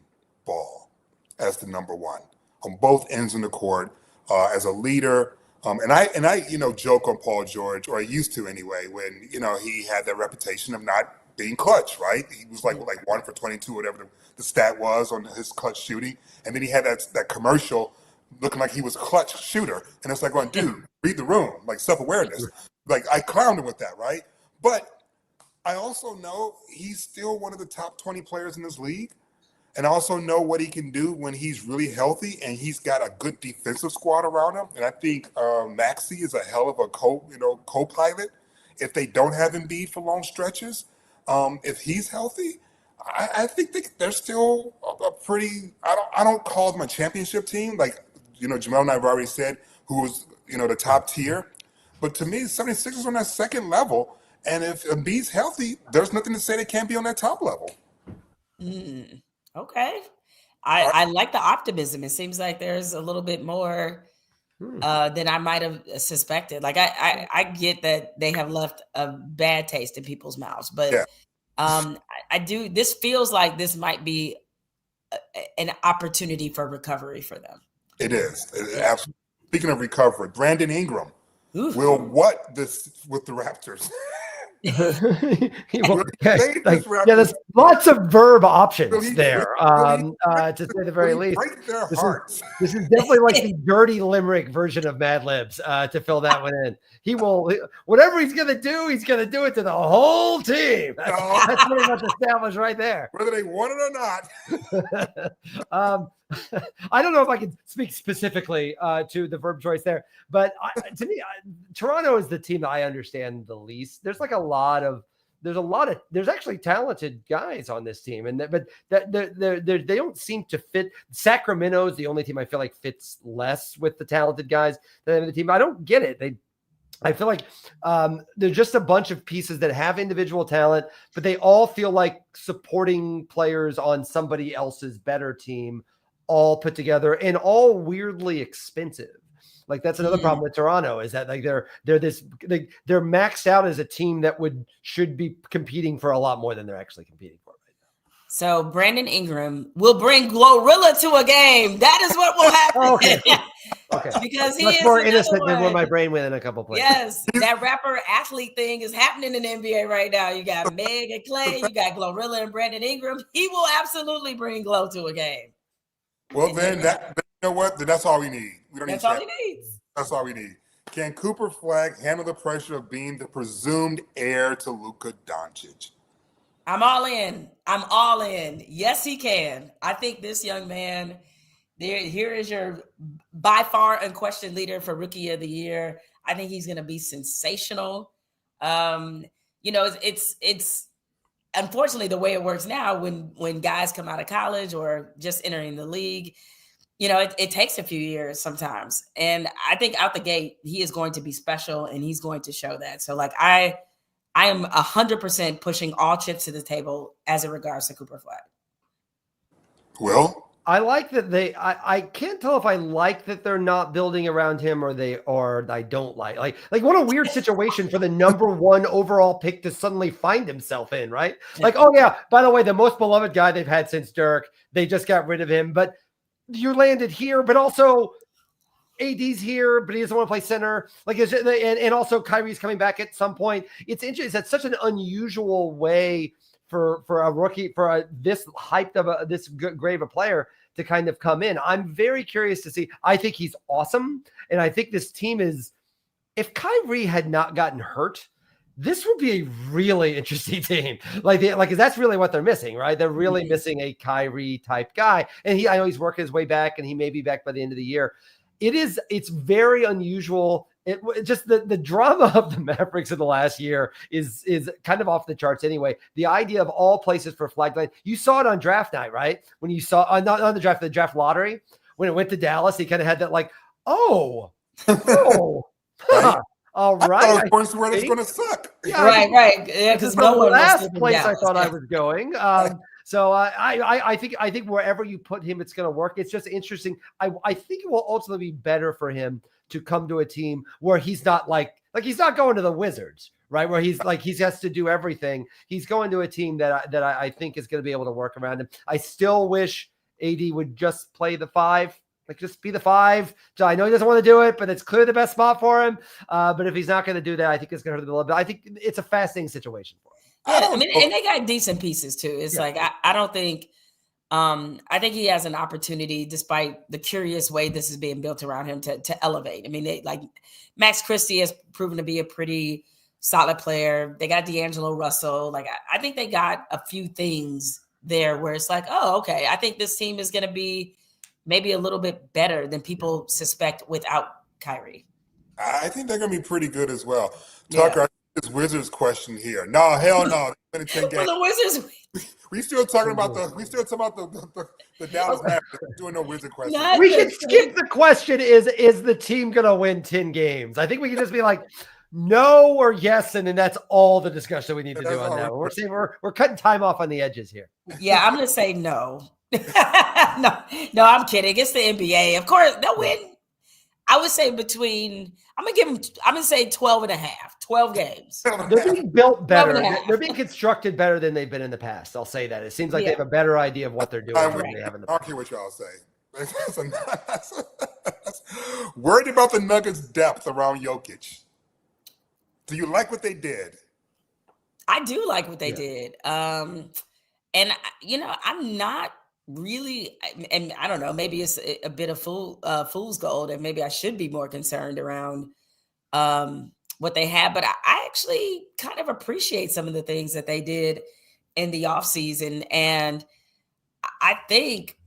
ball as the number one on both ends of the court, as a leader. And I joke on Paul George, or I used to anyway, when he had that reputation of not being clutch, right? He was like 1 for 22, whatever the stat was on his clutch shooting, and then he had that commercial looking like he was a clutch shooter, and it's like, going, dude, read the room, like self-awareness. Like, I clowned him with that, right? But I also know he's still one of the top 20 players in this league. And I also know what he can do when he's really healthy and he's got a good defensive squad around him. And I think Maxey is a hell of a co-pilot if they don't have Embiid for long stretches. If he's healthy, I think they're still a pretty. I don't call them a championship team, like Jemele and I have already said, who was the top tier. But to me, 76ers on that second level, and if Embiid's healthy, there's nothing to say they can't be on that top level. Okay. I like the optimism. It seems like there's a little bit more than I might have suspected. Like I get that they have left a bad taste in people's mouths, but Yeah. I do. This feels like this might be an opportunity for recovery for them. It is. Absolutely. Speaking of recovery, Brandon Ingram Oof. will what this with the Raptors? There's lots of verb options there, to say the very least. Break their hearts. This is definitely like the dirty limerick version of Mad Libs, to fill that one in. He will, whatever he's going to do it to the whole team. That's pretty much established right there. Whether they want it or not. I don't know if I can speak specifically to the verb choice there, but to me, Toronto is the team that I understand the least. There's actually talented guys on this team, but they don't seem to fit. Sacramento is the only team I feel like fits less with the talented guys than the team. I don't get it. I feel like they're just a bunch of pieces that have individual talent, but they all feel like supporting players on somebody else's better team, all put together and all weirdly expensive. Like that's another problem with Toronto, is that like they're maxed out as a team that should be competing for a lot more than they're actually competing for right now. So Brandon Ingram will bring Glorilla to a game. That is what will happen. Okay. Because he much is more innocent than where my brain went in a couple plays. Yes, that rapper athlete thing is happening in the NBA right now. You got Meg and Clay, you got Glorilla and Brandon Ingram. He will absolutely bring Glow to a game. Well, then you know what? Then that's all we need. We don't That's need all he needs. That's all we need. Can Cooper Flag handle the pressure of being the presumed heir to Luka Doncic? I'm all in. Yes, he can. I think this young man, here is your by far unquestioned leader for Rookie of the Year. I think he's going to be sensational. It's unfortunately the way it works now when guys come out of college or just entering the league. It takes a few years sometimes. And I think out the gate, he is going to be special and he's going to show that. So like I am 100% pushing all chips to the table as it regards to Cooper Flag. Will? I like that I can't tell if I like that they're not building around him or I don't like what a weird situation for the number one overall pick to suddenly find himself in, right? Like, oh yeah, by the way, the most beloved guy they've had since Dirk, they just got rid of him, but you landed here, but also AD's here, but he doesn't want to play center. Like, and also Kyrie's coming back at some point. It's interesting. That's such an unusual way for a rookie, this hyped of this great of a player to kind of come in. I'm very curious to see. I think he's awesome, and I think this team is. If Kyrie had not gotten hurt, this would be a really interesting team. Because that's really what they're missing, right? They're really missing a Kyrie type guy. And I know he's working his way back and he may be back by the end of the year. It's very unusual. Just the drama of the Mavericks in the last year is kind of off the charts anyway. The idea of all places for flag line, you saw it on draft night, right? When you saw not on the draft lottery, when it went to Dallas, he kind of had that huh, all right. I thought it was where it's going to suck. Yeah, right. Yeah, because no one last place I thought I was going. So I think wherever you put him, it's going to work. It's just interesting. I think it will ultimately be better for him to come to a team where he's not like he's not going to the Wizards, right? Where he's he has to do everything. He's going to a team that I think is going to be able to work around him. I still wish AD would just play the 5. Just be the 5. So I know he doesn't want to do it, but it's clearly the best spot for him. But if he's not going to do that, I think it's going to hurt a little bit. I think it's a fascinating situation for him. Yeah, I mean, and they got decent pieces too. It's I don't think I think he has an opportunity, despite the curious way this is being built around him, to elevate. I mean, Max Christie has proven to be a pretty solid player. They got D'Angelo Russell. I think they got a few things there where it's oh, okay, I think this team is going to be maybe a little bit better than people suspect without Kyrie. I think they're going to be pretty good as well. Tucker, this Wizards question here. No, hell no. Well, the Wizards. We still talking about the Dallas Mavericks. Doing no Wizard question. We can skip the question. Is the team going to win 10 games? I think we can just be no or yes, and then that's all the discussion we need to do on that. We're saying we're cutting time off on the edges here. Yeah, I'm going to say no. No, I'm kidding. It's the NBA. Of course, they'll win. I would say I'm going to say 12 and a half, 12 games. They're being built better. They're being constructed better than they've been in the past. I'll say that. It seems like they have a better idea of what they're doing than they have in the past. I don't care what y'all say. Worried about the Nuggets' depth around Jokic. Do you like what they did? I do like what they did. And, I'm not really, and I don't know, maybe it's a bit of fool's gold, and maybe I should be more concerned around what they have. But I actually kind of appreciate some of the things that they did in the offseason. And I think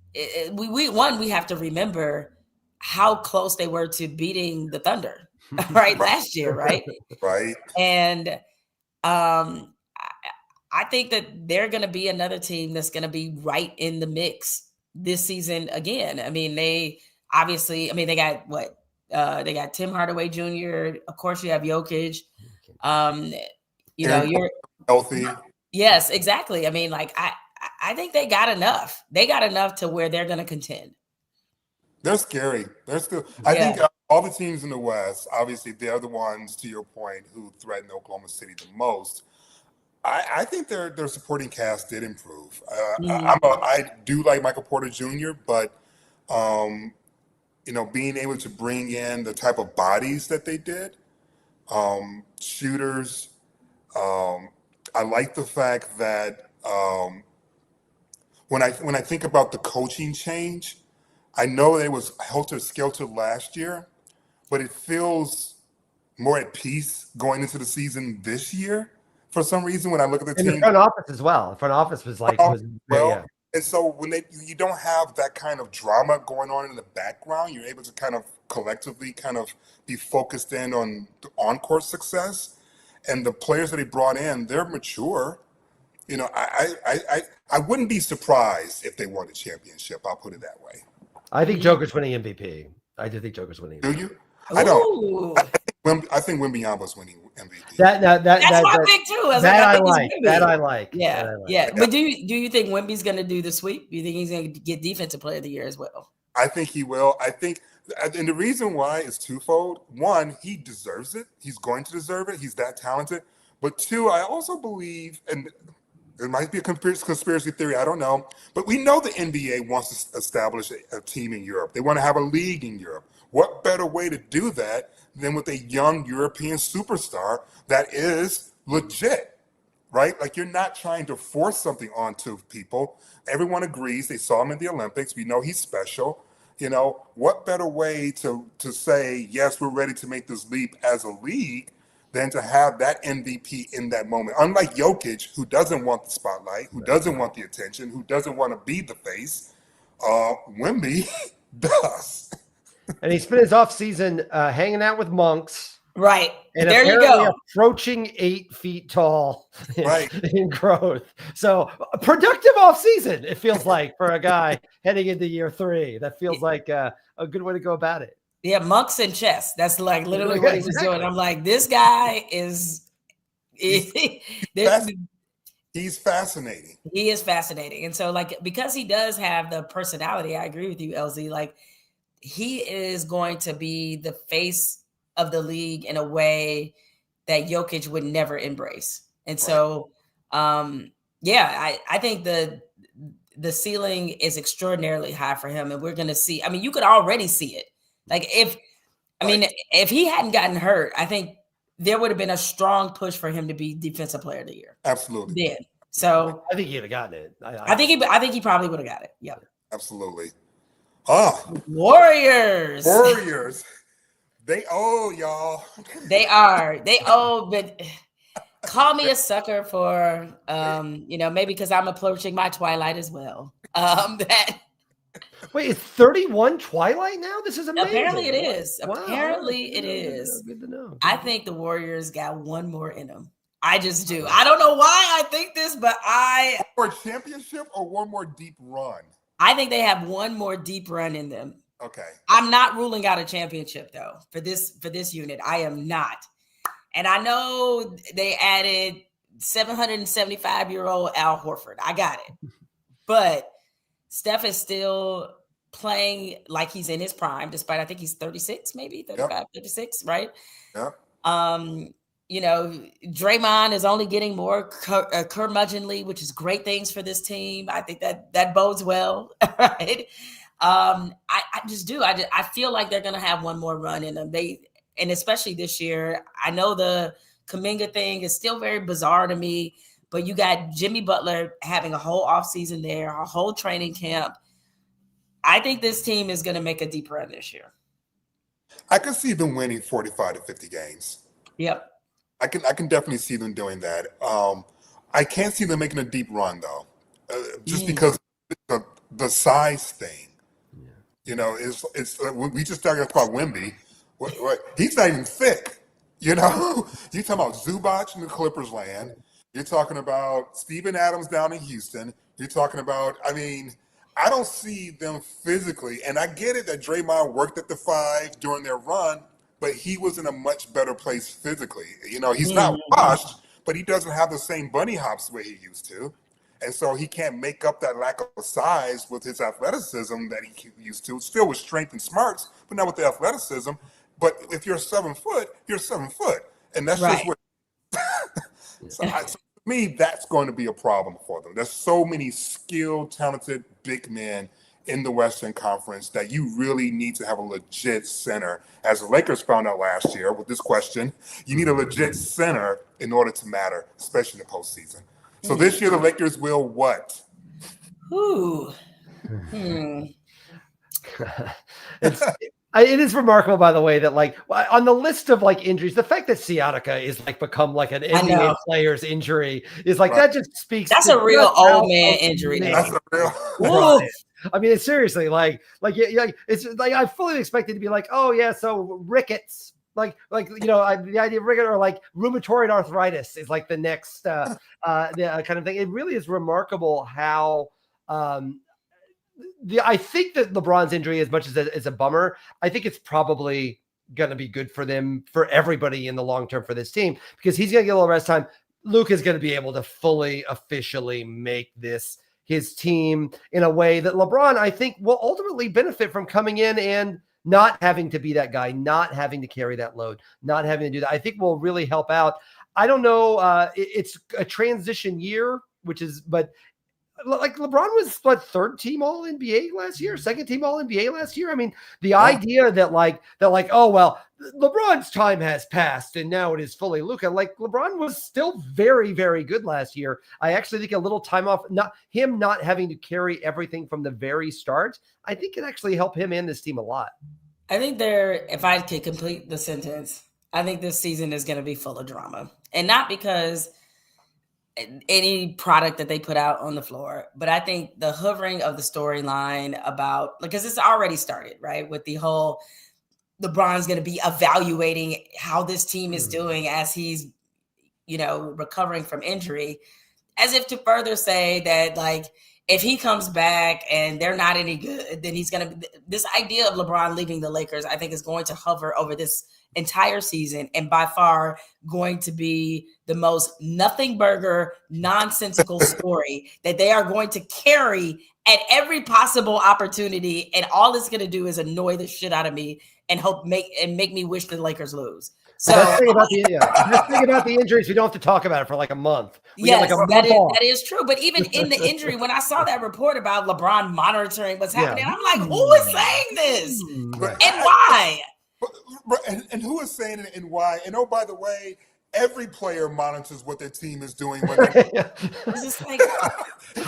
we have to remember how close they were to beating the Thunder, right? Last year, right? Right. And I think that they're going to be another team that's going to be right in the mix this season again. I mean, they got what? They got Tim Hardaway Jr. Of course, you have Jokic. You're healthy. Yes, exactly. I mean, I think they got enough. They got enough to where they're going to contend. They're scary. They're still. I think all the teams in the West, obviously, they're the ones, to your point, who threaten Oklahoma City the most. I think their supporting cast did improve. I do like Michael Porter Jr., but being able to bring in the type of bodies that they did, shooters. I like the fact that when I think about the coaching change, I know it was helter-skelter last year, but it feels more at peace going into the season this year. For some reason, when I look at the team, the front office as well. The front office was and so when you don't have that kind of drama going on in the background, you're able to kind of collectively kind of be focused in on the on-court success. And the players that he brought in, they're mature. I wouldn't be surprised if they won the championship. I'll put it that way. I think Joker's winning MVP. I do think Joker's winning MVP. Do you? I don't. I think Wembanyama's winning MVP. That's my pick too. I like. Yeah. But do you think Wemby's going to do the sweep? Do you think he's going to get Defensive Player of the Year as well? I think he will. And the reason why is twofold. One, he deserves it. He's going to deserve it. He's that talented. But two, I also believe, and it might be a conspiracy theory, I don't know, but we know the NBA wants to establish a team in Europe. They want to have a league in Europe. What better way to do that than with a young European superstar that is legit, right? You're not trying to force something onto people. Everyone agrees. They saw him in the Olympics. We know he's special. What better way to say, yes, we're ready to make this leap as a league than to have that MVP in that moment. Unlike Jokic, who doesn't want the spotlight, who doesn't want the attention, who doesn't want to be the face, Wemby does. And he spent his offseason hanging out with monks. Right. And there you apparently go. approaching 8 feet tall Right. in growth. So a productive offseason, it feels like, for a guy heading into year 3. That feels like a good way to go about it. Yeah, monks and chess. That's like literally what he was doing. I'm like, this guy is He's fascinating. He is fascinating. And so, like, because he does have the personality, I agree with you, LZ. Like, he is going to be the face of the league in a way that Jokic would never embrace. And so, yeah, I think the ceiling is extraordinarily high for him. And we're going to see, I mean, you could already see it. Like, if he hadn't gotten hurt, I think there would have been a strong push for him to be Defensive Player of the Year. Absolutely. Then. So I think he'd have gotten it. I think he probably would have got it. Yeah. Absolutely. Warriors. They owe y'all. They owe, but call me a sucker for maybe because I'm approaching my twilight as well. Wait, it's 31 Twilight now? This is amazing. Apparently it is. Wow. Apparently it is. Good to know. I think the Warriors got one more in them. I just do. I don't know why I think this, but One more championship or one more deep run? I think they have one more deep run in them. Okay. I'm not ruling out a championship though for this unit. I am not. And I know they added 775-year-old Al Horford. I got it. But Steph is still playing like he's in his prime, despite I think he's 36, maybe 35, 36, right? Yeah. Draymond is only getting more curmudgeonly, which is great things for this team. I think that bodes well, right? I just do. I feel like they're going to have one more run in them. And especially this year, I know the Kuminga thing is still very bizarre to me, but you got Jimmy Butler having a whole offseason there, a whole training camp. I think this team is going to make a deep run this year. I can see them winning 45 to 50 games. Yep. I can definitely see them doing that. I can't see them making a deep run though, just because the size thing. Yeah. It's we just talked about Wemby. He's not even thick. You're talking about Zubac in the Clippers land. You're talking about Steven Adams down in Houston. You're talking about, I don't see them physically, and I get it that Draymond worked at the 5 during their run, but he was in a much better place physically. He's not washed, but he doesn't have the same bunny hops the way he used to. And so he can't make up that lack of size with his athleticism that he used to. Still with strength and smarts, but not with the athleticism. But if you're 7 foot, you're 7 foot. And that's just what so to me, that's going to be a problem for them. There's so many skilled, talented big men in the Western Conference that you really need to have a legit center. As the Lakers found out last year with this question, you need a legit center in order to matter, especially in the postseason. So this year, the Lakers will what? It is remarkable, by the way, that on the list of injuries, the fact that sciatica is become an NBA player's injury is that just speaks. That's a real old man injury. That's a real. It's seriously it's I fully expected to be oh yeah, so rickets, the idea of rickets or rheumatoid arthritis is the next the kind of thing. It really is remarkable how. I think that LeBron's injury, as much as it's a bummer, I think it's probably going to be good for them, for everybody in the long term for this team, because he's going to get a little rest time. Luke is going to be able to fully, officially make this his team in a way that LeBron, I think, will ultimately benefit from coming in and not having to be that guy, not having to carry that load, not having to do that. I think will really help out. I don't know. It's a transition year, but LeBron was third team All NBA last year, second team All NBA last year. The idea that oh well, LeBron's time has passed and now it is fully Luka. LeBron was still very, very good last year. I actually think a little time off, not having to carry everything from the very start, I think it actually helped him and this team a lot. I think if I could complete the sentence, I think this season is going to be full of drama, and not because any product that they put out on the floor, but I think the hovering of the storyline about, because it's already started, right? With the whole LeBron's going to be evaluating how this team is doing as he's, recovering from injury, as if to further say that, like, if he comes back and they're not any good, then he's going to, this idea of LeBron leaving the Lakers, I think is going to hover over this entire season, and by far going to be the most nothing burger, nonsensical story that they are going to carry at every possible opportunity. And all it's going to do is annoy the shit out of me and make me wish the Lakers lose. So the thing about the injuries, we don't have to talk about it for like a month. Yes, that is true. But even in the injury, when I saw that report about LeBron monitoring what's happening, I'm like, who is saying this and why? And who is saying it and why? And oh, by the way, every player monitors what their team is doing. When it's just like,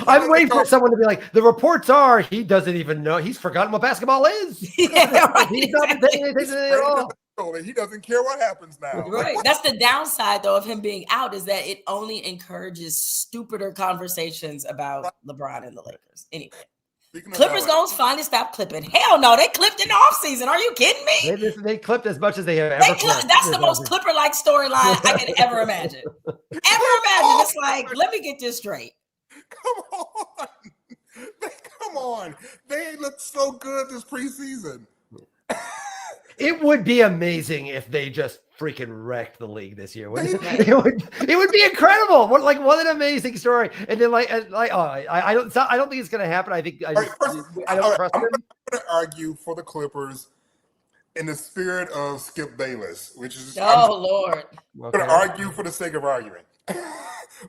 I'm waiting for someone to be like, the reports are he doesn't even know. He's forgotten what basketball is. Yeah, right. He's not paying attention at all. He doesn't care what happens now. Right. That's the downside, though, of him being out, is that it only encourages stupider conversations about LeBron and the Lakers. Anyway. Clippers gonna finally stop clipping. Hell no, they clipped in the offseason. Are you kidding me? They clipped as much as they have ever clipped. That's the most Clipper-like storyline I could ever imagine. It's like, let me get this straight. Come on. They look so good this preseason. It would be amazing if they just freaking wrecked the league this year. It would be incredible. What an amazing story. And then I don't think it's going to happen. I think I don't trust them. I'm going to argue for the Clippers in the spirit of Skip Bayless, which is Lord. I'm going to argue for the sake of arguing.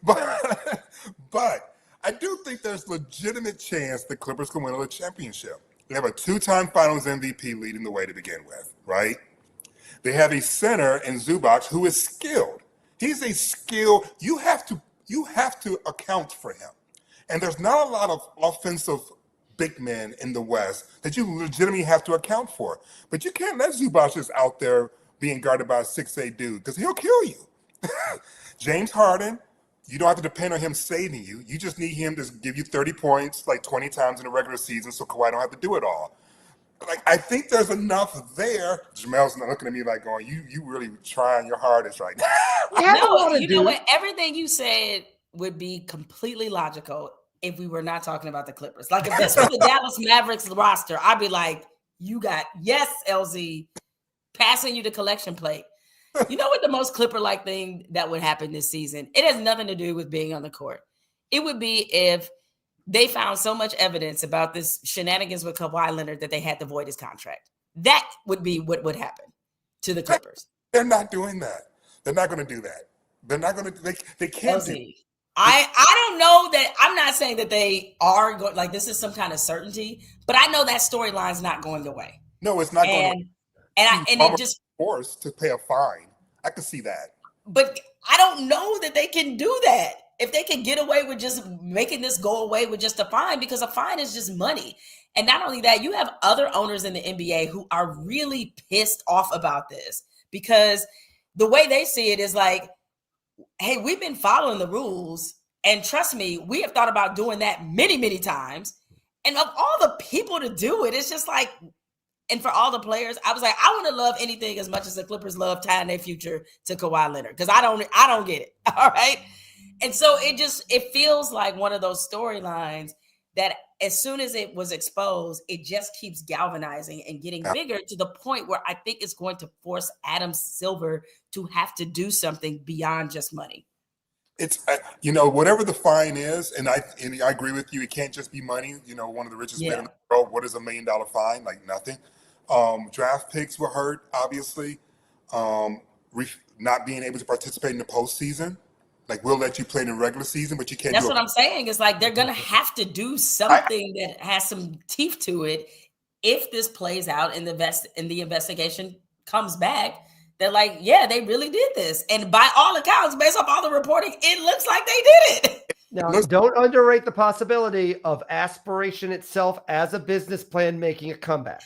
but I do think there's legitimate chance the Clippers can win a championship. They have a 2-time Finals MVP leading the way to begin with, right? They have a center in Zubac who is skilled. He's a skill. You have to account for him. And there's not a lot of offensive big men in the West that you legitimately have to account for. But you can't let Zubac just out there being guarded by a 6'8" dude, because he'll kill you. James Harden, you don't have to depend on him saving you. You just need him to give you 30 points like 20 times in the regular season so Kawhi don't have to do it all. Like, I think there's enough there. Jamel's not looking at me like going, you really trying your hardest right now. No, you know what? Everything you said would be completely logical if we were not talking about the Clippers. Like, if this was the Dallas Mavericks roster, I'd be like, yes, LZ, passing you the collection plate. You know what the most Clipper-like thing that would happen this season? It has nothing to do with being on the court. It would be if they found so much evidence about this shenanigans with Kawhi Leonard that they had to void his contract. That would be what would happen to the Clippers. They're not doing that. They're not going to do that. They're not going to. They can't do it. I don't know that. I'm not saying that they are going, like, this is some kind of certainty, but I know that storyline's not going away. No, it's not going. And it just forced to pay a fine. I can see that. But I don't know that they can do that. If they can get away with just making this go away with just a fine, because a fine is just money. And not only that, you have other owners in the NBA who are really pissed off about this, because the way they see it is like, hey, we've been following the rules. And trust me, we have thought about doing that many, many times. And of all the people to do it, it's just like, and for all the players, I was like, I want to love anything as much as the Clippers love tying their future to Kawhi Leonard, because I don't get it. All right. And so it feels like one of those storylines that as soon as it was exposed, it just keeps galvanizing and getting bigger to the point where I think it's going to force Adam Silver to have to do something beyond just money. It's, whatever the fine is, and I agree with you, it can't just be money. One of the richest men in the world, what is $1 million fine? Like nothing. Draft picks were hurt, obviously. Not being able to participate in the postseason. Like, we'll let you play in the regular season, but you can't. That's what I'm saying. It's like they're going to have to do something that has some teeth to it if this plays out and the investigation comes back. They're like, yeah, they really did this. And by all accounts, based off all the reporting, it looks like they did it. Now, don't underrate the possibility of aspiration itself as a business plan making a comeback.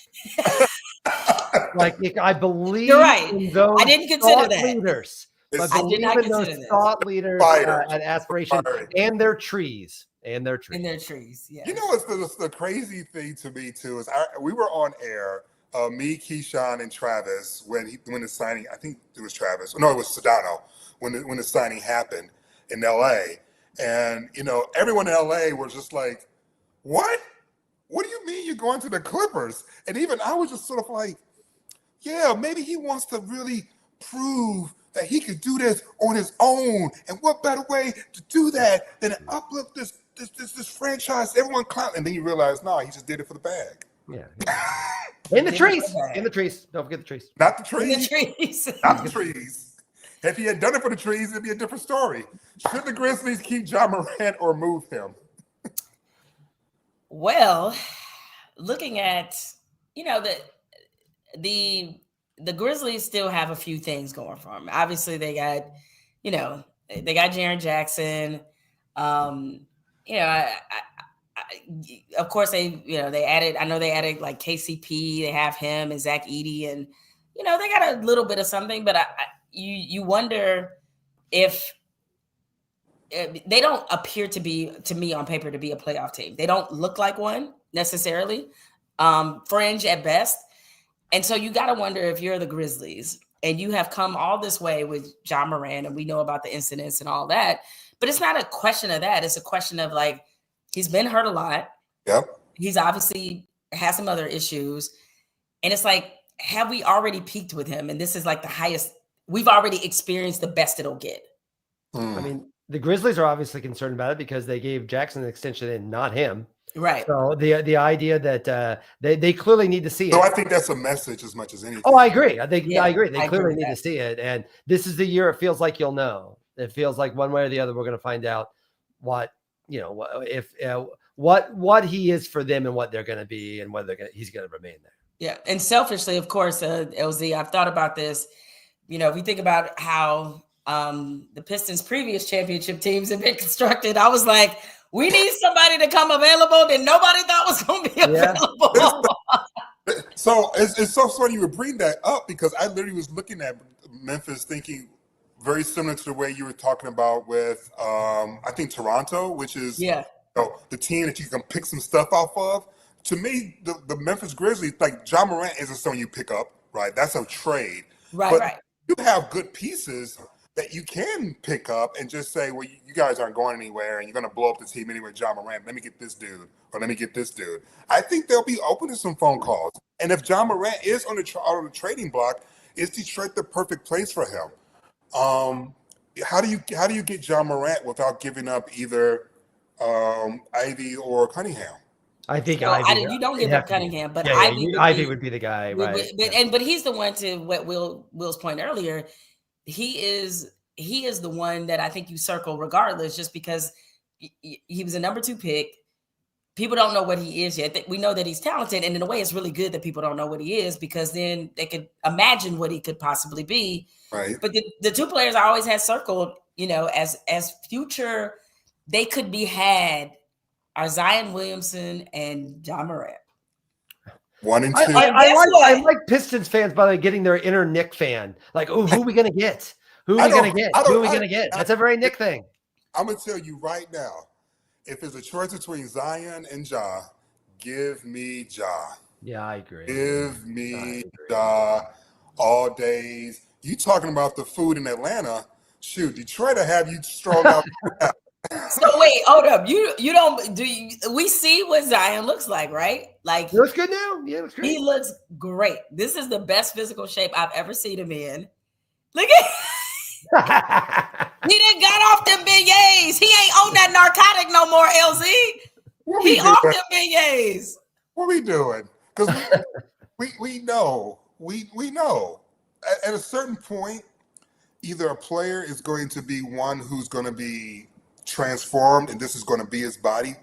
Like I believe You're right. in those I didn't consider thought that. leaders. I I did believe not in those consider this. thought leaders Fighters. and aspiration Fighters. and their trees. And their trees. In their trees, yes. You know what's the crazy thing to me too is we were on air, me, Keyshawn, and Travis when the signing. I think it was Travis. No, it was Sedano when the signing happened in L.A. And everyone in L.A. was just like, "What? What do you mean you're going to the Clippers?" And even I was just sort of like, "Yeah, maybe he wants to really prove that he could do this on his own. And what better way to do that than to uplift this franchise? Everyone clown." And then you realize, no, he just did it for the bag. Yeah. In the trees. In the trees. Don't forget the trees. Not the trees. In the trees. Not the trees. If he had done it for the trees, it'd be a different story. Should the Grizzlies keep Ja Morant or move him? Well, looking at, the Grizzlies still have a few things going for them. Obviously, they got Jaren Jackson. Of course, they added. I know they added like KCP. They have him and Zach Edey, and they got a little bit of something. But you wonder if they don't appear to me on paper to be a playoff team. They don't look like one necessarily. Fringe at best. And so you got to wonder if you're the Grizzlies and you have come all this way with Ja Morant, and we know about the incidents and all that, but it's not a question of that. It's a question of like, he's been hurt a lot. Yep. He's obviously has some other issues. And it's like, have we already peaked with him? And this is like the highest, we've already experienced the best it'll get. I mean, the Grizzlies are obviously concerned about it because they gave Jackson an extension and not him. Right. So the idea that they clearly need to see it. So I think that's a message as much as anything. Oh, I agree. I agree. They clearly need that. to see it. And this is the year it feels like you'll know. It feels like one way or the other, we're going to find out what he is for them and what they're going to be and whether he's going to remain there. Yeah. And selfishly, of course, LZ, I've thought about this. If you think about how the Pistons' previous championship teams have been constructed, I was like, we need somebody to come available that nobody thought was going to be available. So it's so funny you would bring that up because I literally was looking at Memphis thinking very similar to the way you were talking about with, I think, Toronto, which is the team that you can pick some stuff off of. To me, the Memphis Grizzlies, like Ja Morant isn't someone you pick up, right? That's a trade. Right. You have good pieces that you can pick up and just say, well, you guys aren't going anywhere and you're going to blow up the team anyway, Ja Morant. Let me get this dude or let me get this dude. I think they'll be open to some phone calls. And if Ja Morant is on the trading block, is Detroit the perfect place for him? How do you get Ja Morant without giving up either Ivy or Cunningham? I think Ivy. You don't give up Cunningham, but Ivy would be the guy, right? But he's the one, to what Will's point earlier. He is the one that I think you circle regardless, just because he was a number 2 pick. People don't know what he is yet. We know that he's talented, and in a way, it's really good that people don't know what he is because then they could imagine what he could possibly be. Right. But the 2 players I always had circled, as future, they could be had are Zion Williamson and Ja Morant. 1 and 2. I like Pistons fans, by the way, getting their inner Nick fan. Like, oh, who are we going to get? Who are we going to get? That's a very Nick thing. I'm going to tell you right now, if there's a choice between Zion and Ja, give me Ja. Yeah, I agree. Give me Ja all days. You talking about the food in Atlanta? Shoot, Detroit will have you stroll out. So wait, hold up. We see what Zion looks like, right? Like, he looks good now. Yeah, looks great. He looks great. This is the best physical shape I've ever seen him in. Look at he done got off them beignets. He ain't on that narcotic no more, LZ. He off them beignets. What we doing? Because we know. We know. At a certain point, either a player is going to be one who's going to be transformed, and this is going to be his body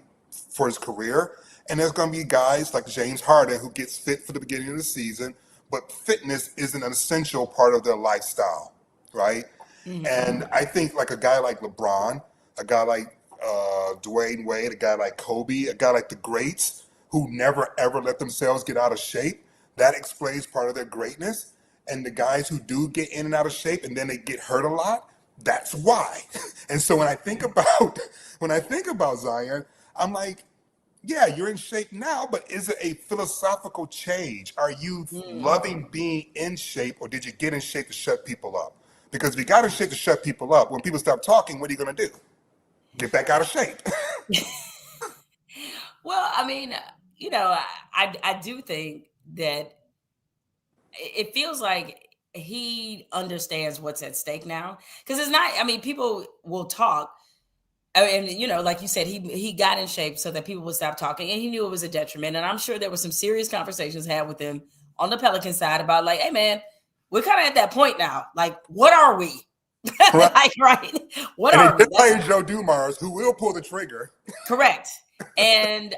for his career. And there's going to be guys like James Harden who gets fit for the beginning of the season, but fitness isn't an essential part of their lifestyle, right? Mm-hmm. And I think like a guy like LeBron, a guy like Dwayne Wade, a guy like Kobe, a guy like the greats who never ever let themselves get out of shape, that explains part of their greatness. And the guys who do get in and out of shape and then they get hurt a lot, that's why. And so when I think about Zion, I'm like, yeah, you're in shape now, but is it a philosophical change? Are you loving being in shape, or did you get in shape to shut people up? Because if you got in shape to shut people up, when people stop talking, what are you going to do? Get back out of shape. Well, I mean, I do think that it feels like he understands what's at stake now, because it's not. I mean, people will talk, and like you said, he got in shape so that people would stop talking, and he knew it was a detriment. And I'm sure there were some serious conversations had with him on the Pelican side about, like, hey man, we're kind of at that point now. Like, what are we? Right. Like, right? What And are we? they play Joe Dumars, who will pull the trigger. Correct. And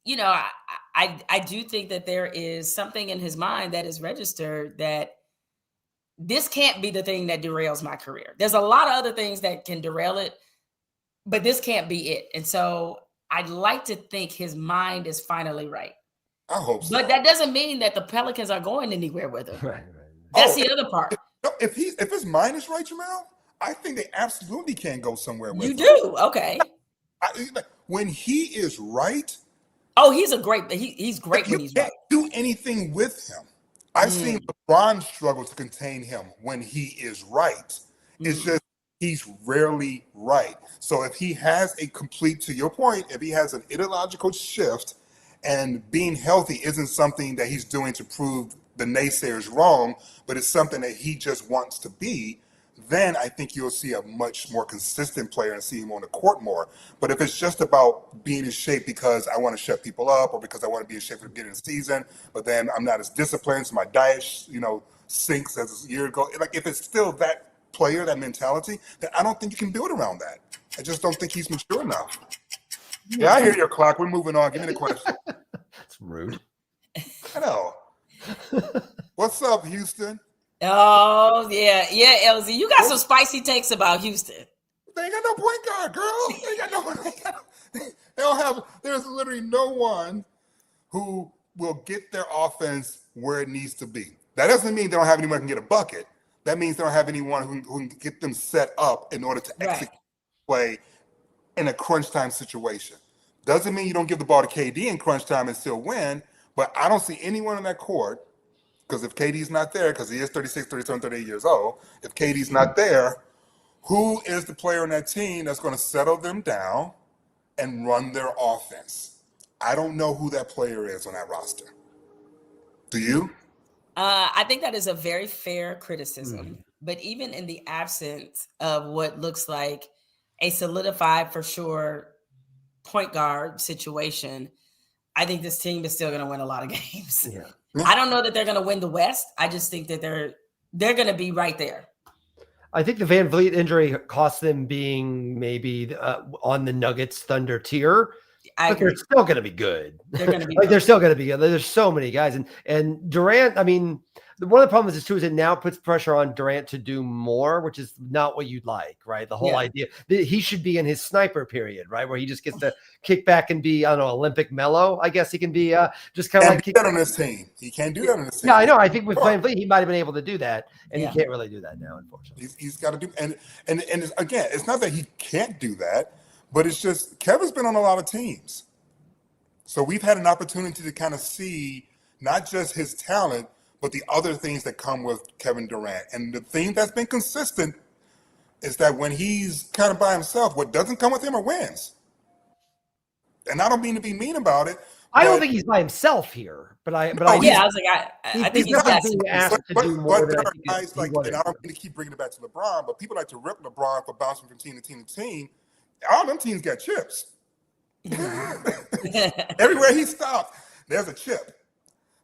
I do think that there is something in his mind that is registered that this can't be the thing that derails my career. There's a lot of other things that can derail it, but this can't be it. And so I'd like to think his mind is finally right. I hope so. But that doesn't mean that the Pelicans are going anywhere with him. Right. That's the other part. If his mind is right, Jemele, I think they absolutely can go somewhere with You him. do? Okay. When he is right. Oh, he's great when he's You right. can't do anything with him. I've seen LeBron struggle to contain him when he is right. It's just he's rarely right. So if he has to your point, if he has an ideological shift and being healthy isn't something that he's doing to prove the naysayers wrong, but it's something that he just wants to be, then I think you'll see a much more consistent player and see him on the court more. But if it's just about being in shape because I want to shut people up or because I want to be in shape for the beginning of the season, but then I'm not as disciplined, so my diet, sinks as a year ago. Like, if it's still that player, that mentality, then I don't think you can build around that. I just don't think he's mature enough. Yeah, I hear your clock. We're moving on. Give me the question. That's rude. I know. What's up, Houston? Oh, yeah, LZ. You got some spicy takes about Houston. They ain't got no point guard, girl. They don't have. There's literally no one who will get their offense where it needs to be. That doesn't mean they don't have anyone who can get a bucket. That means they don't have anyone who can get them set up in order to execute play in a crunch time situation. Doesn't mean you don't give the ball to KD in crunch time and still win, but I don't see anyone on that court, because if KD's not there, because he is 36, 37, 38 years old, if KD's not there, who is the player on that team that's going to settle them down and run their offense? I don't know who that player is on that roster. Do you? I think that is a very fair criticism. But even in the absence of what looks like a solidified, for sure, point guard situation, I think this team is still going to win a lot of games. Yeah. I don't know that they're going to win the West. I just think that they're going to be right there. I think the Van Vliet injury cost them being maybe on the Nuggets Thunder tier. But they're still going to be good. They're going to be they're still going to be good. There's so many guys, and Durant. I mean, one of the problems is too is it now puts pressure on Durant to do more, which is not what you'd like, right? The whole idea that he should be in his sniper period, right, where he just gets to kick back and be, I don't know, Olympic mellow. I guess he can be just kind of like that on this team. He can't do that on this team. Yeah, I know. I think with Van Vliet, he might have been able to do that, and he can't really do that now, unfortunately. He's got to do, and again, it's not that he can't do that. But it's just Kevin's been on a lot of teams. So we've had an opportunity to kind of see not just his talent, but the other things that come with Kevin Durant. And the thing that's been consistent is that when he's kind of by himself, what doesn't come with him are wins. And I don't mean to be mean about it. I don't think he's by himself here, but I was like, I think he's being asked to do more. But there are guys like, and I don't mean to keep bringing it back to LeBron, but people like to rip LeBron for bouncing from team to team to team. All them teams got chips. Everywhere he stopped, there's a chip.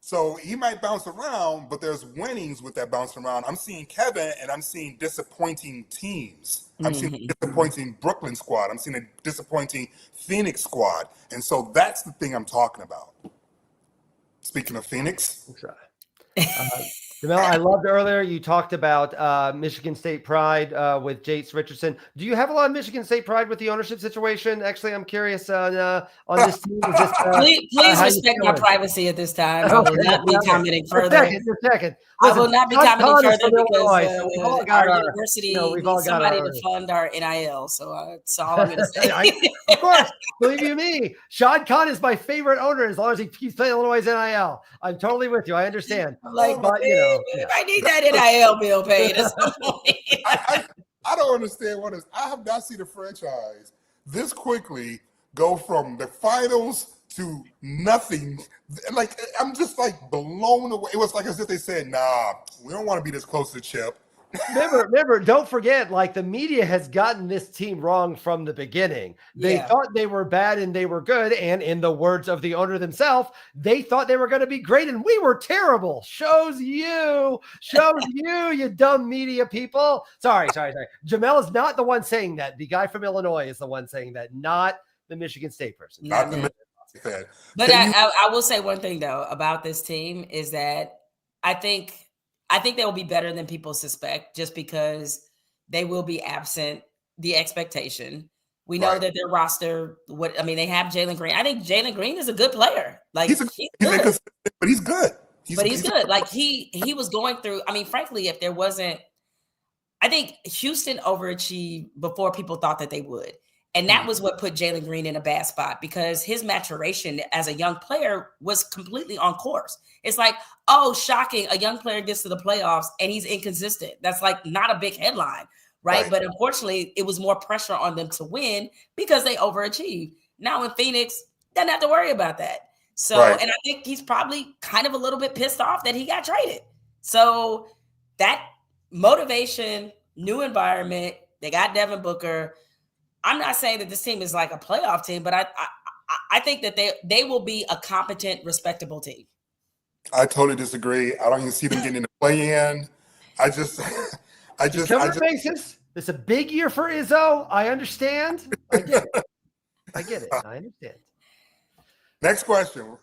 So he might bounce around, but there's winnings with that bouncing around. I'm seeing Kevin, and I'm seeing disappointing teams. I'm seeing a disappointing Brooklyn squad. I'm seeing a disappointing Phoenix squad. And so that's the thing I'm talking about. Speaking of Phoenix. Jemele, I loved earlier you talked about Michigan State pride with Jace Richardson. Do you have a lot of Michigan State pride with the ownership situation? Actually, I'm curious on this team. Is this Please how you respect my feeling? privacy at this time. I will not be commenting Just further. checking. I will not be Todd commenting Kahn is further from because Illinois, so we've all our got university we've all needs got somebody our. to fund our NIL. So that's all I'm going to say. Of course, believe you me, Shad Khan is my favorite owner as long as he keeps playing Illinois' NIL. I'm totally with you. I understand. Like, But we might need that NIL bill paid at some point. I don't understand what is. I have not seen a franchise this quickly go from the finals to nothing. Like, I'm just like blown away. It was like as if they said, "Nah, we don't want to be this close to Chip." Remember, don't forget, like the media has gotten this team wrong from the beginning. They thought they were bad and they were good. And in the words of the owner themselves, they thought they were going to be great and we were terrible. Shows you, you dumb media people. Sorry. Jemele is not the one saying that. The guy from Illinois is the one saying that, not the Michigan State person. Not the Michigan State. But I will say one thing though about this team is that I think they will be better than people suspect just because they will be absent the expectation. We know that their roster, they have Jalen Green. I think Jalen Green is a good player. Like he's good. But he's good. He's good. Like he was going through, frankly, if there wasn't, I think Houston overachieved before people thought that they would. And that was what put Jalen Green in a bad spot because his maturation as a young player was completely on course. It's like, oh, shocking. A young player gets to the playoffs and he's inconsistent. That's like not a big headline, right? But unfortunately, it was more pressure on them to win because they overachieved. Now in Phoenix, doesn't have to worry about that. So, and I think he's probably kind of a little bit pissed off that he got traded. So that motivation, new environment, they got Devin Booker. I'm not saying that this team is like a playoff team, but I think that they will be a competent, respectable team. I totally disagree. I don't even see them getting in the play-in. I just basis. It's a big year for Izzo. I understand. I get it. I understand. Next question.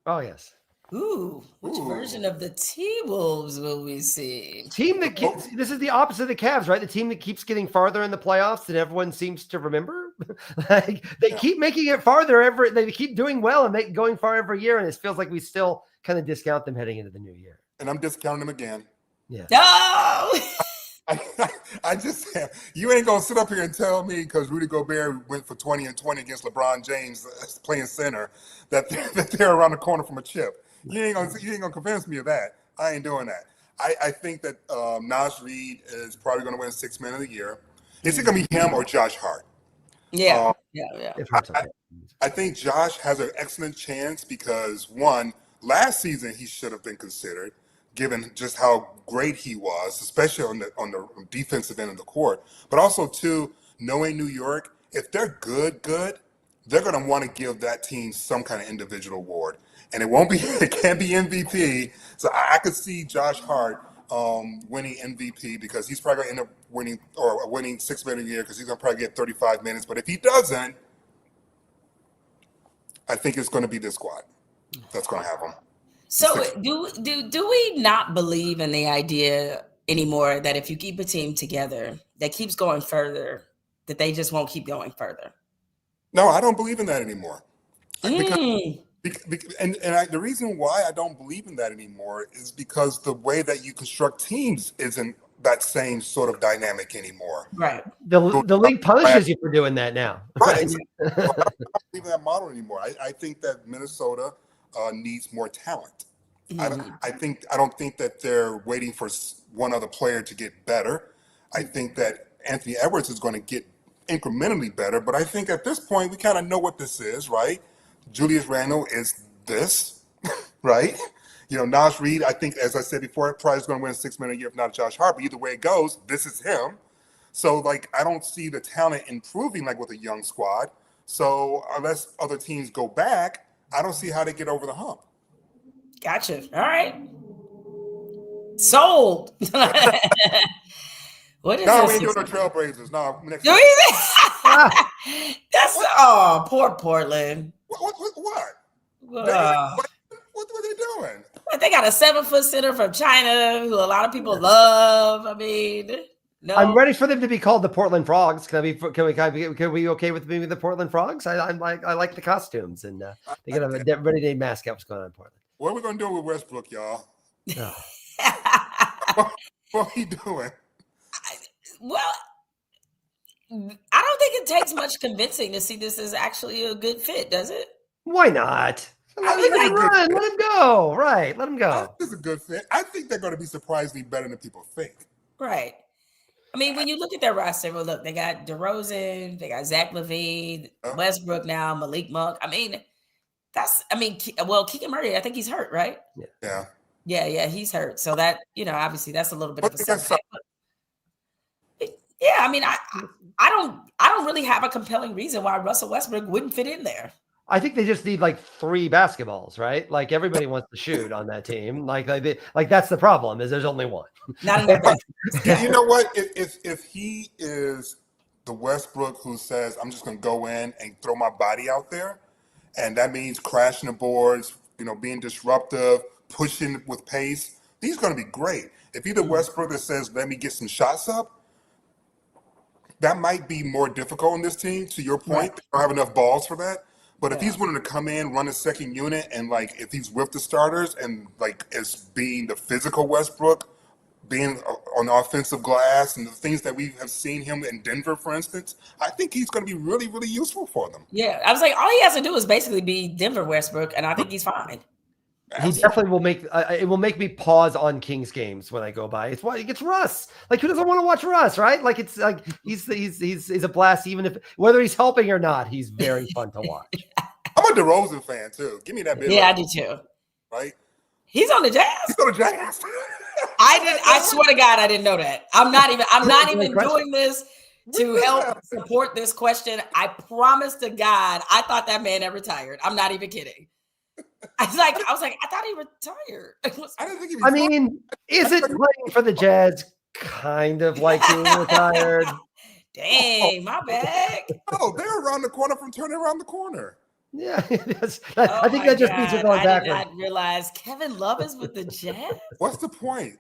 Oh yes. Which version of the T-Wolves will we see? Team that this is the opposite of the Cavs, right? The team that keeps getting farther in the playoffs that everyone seems to remember. Like they keep making it farther they keep doing well and going far every year, and it feels like we still kind of discount them heading into the new year. And I'm discounting them again. Yeah. No. I just you ain't gonna sit up here and tell me because Rudy Gobert went for 20 and 20 against LeBron James playing center that they're around the corner from a chip. You ain't gonna convince me of that. I ain't doing that. I think that Naz Reid is probably gonna win 6 Man of the Year. Is it gonna be him or Josh Hart? Yeah. I think Josh has an excellent chance because one, last season he should have been considered, given just how great he was, especially on the defensive end of the court. But also two, knowing New York, if they're good, they're gonna want to give that team some kind of individual award. And it can't be MVP. So I could see Josh Hart winning MVP because he's probably going to end up winning 6 Man of the Year because he's going to probably get 35 minutes. But if he doesn't, I think it's going to be this squad that's going to have him. So do we not believe in the idea anymore that if you keep a team together that keeps going further, that they just won't keep going further? No, I don't believe in that anymore. The reason why I don't believe in that anymore is because the way that you construct teams isn't that same sort of dynamic anymore. Right. The league punishes you for doing that now. Right. I don't believe in that model anymore. I think that Minnesota needs more talent. I don't think that they're waiting for one other player to get better. I think that Anthony Edwards is going to get incrementally better, but I think at this point we kind of know what this is, right? Julius Randle is this, right? Naz Reid, I think, as I said before, probably is going to win 6 Man a Year, if not Josh Hart. But either way it goes, this is him. So, I don't see the talent improving with a young squad. So, unless other teams go back, I don't see how they get over the hump. Gotcha. All right. Sold. What is no, this? we ain't doing no Trailblazers. No, next Do That's poor Portland. What? What were they doing? But they got a 7-foot center from China who a lot of people love. I mean, no. I'm ready for them to be called the Portland Frogs. Can we okay with being the Portland Frogs? I like the costumes, and they got a everybody named mascot. What's going on in Portland? What are we gonna do with Westbrook, y'all? Oh. What are we doing? Well, I don't think it takes much convincing to see this as actually a good fit, does it? Why not? I think Let it's a him good run. fit. Let him go. Right. Let him I go. think it's a good fit. I think they're going to be surprisingly better than people think. Right. I mean, when you look at their roster, well, look, they got DeRozan, they got Zach LaVine, Westbrook now, Malik Monk. I mean, Keegan Murray, I think he's hurt, right? Yeah. Yeah, he's hurt. So that, obviously that's a little bit of a But setback. Yeah, I mean, I don't really have a compelling reason why Russell Westbrook wouldn't fit in there. I think they just need like 3 basketballs, right? Like everybody wants to shoot on that team. Like that's the problem is there's only one. Not enough basketballs. You know what? If he is the Westbrook who says, I'm just going to go in and throw my body out there, and that means crashing the boards, being disruptive, pushing with pace, he's going to be great. If he's the Westbrook that says, let me get some shots up, that might be more difficult in this team. To your point, Right. They don't have enough balls for that. But if he's willing to come in, run a second unit, and if he's with the starters and as being the physical Westbrook, being on the offensive glass and the things that we have seen him in Denver, for instance, I think he's going to be really, really useful for them. Yeah, I was like, all he has to do is basically be Denver Westbrook, and I think he's fine. He definitely will make it will make me pause on Kings games when I go by. It's why it's Russ. Like who doesn't want to watch Russ, right? Like it's like he's a blast, even if whether he's helping or not, he's very fun to watch. I'm a DeRozan fan too. Give me that bit. Yeah, I do too. Right? He's on the Jazz. He's on the Jazz. I swear to God, I didn't know that. I'm not even doing this to help support this question. I promise to God, I thought that man had retired. I'm not even kidding. I was like, I thought he retired. I didn't think he I mean, is it playing for the Jazz kind of like being retired? Dang, my bad. Oh, they're around the corner from turning around the corner. Yeah, I think that just means you're going backwards. I did not realize Kevin Love is with the Jazz. What's the point?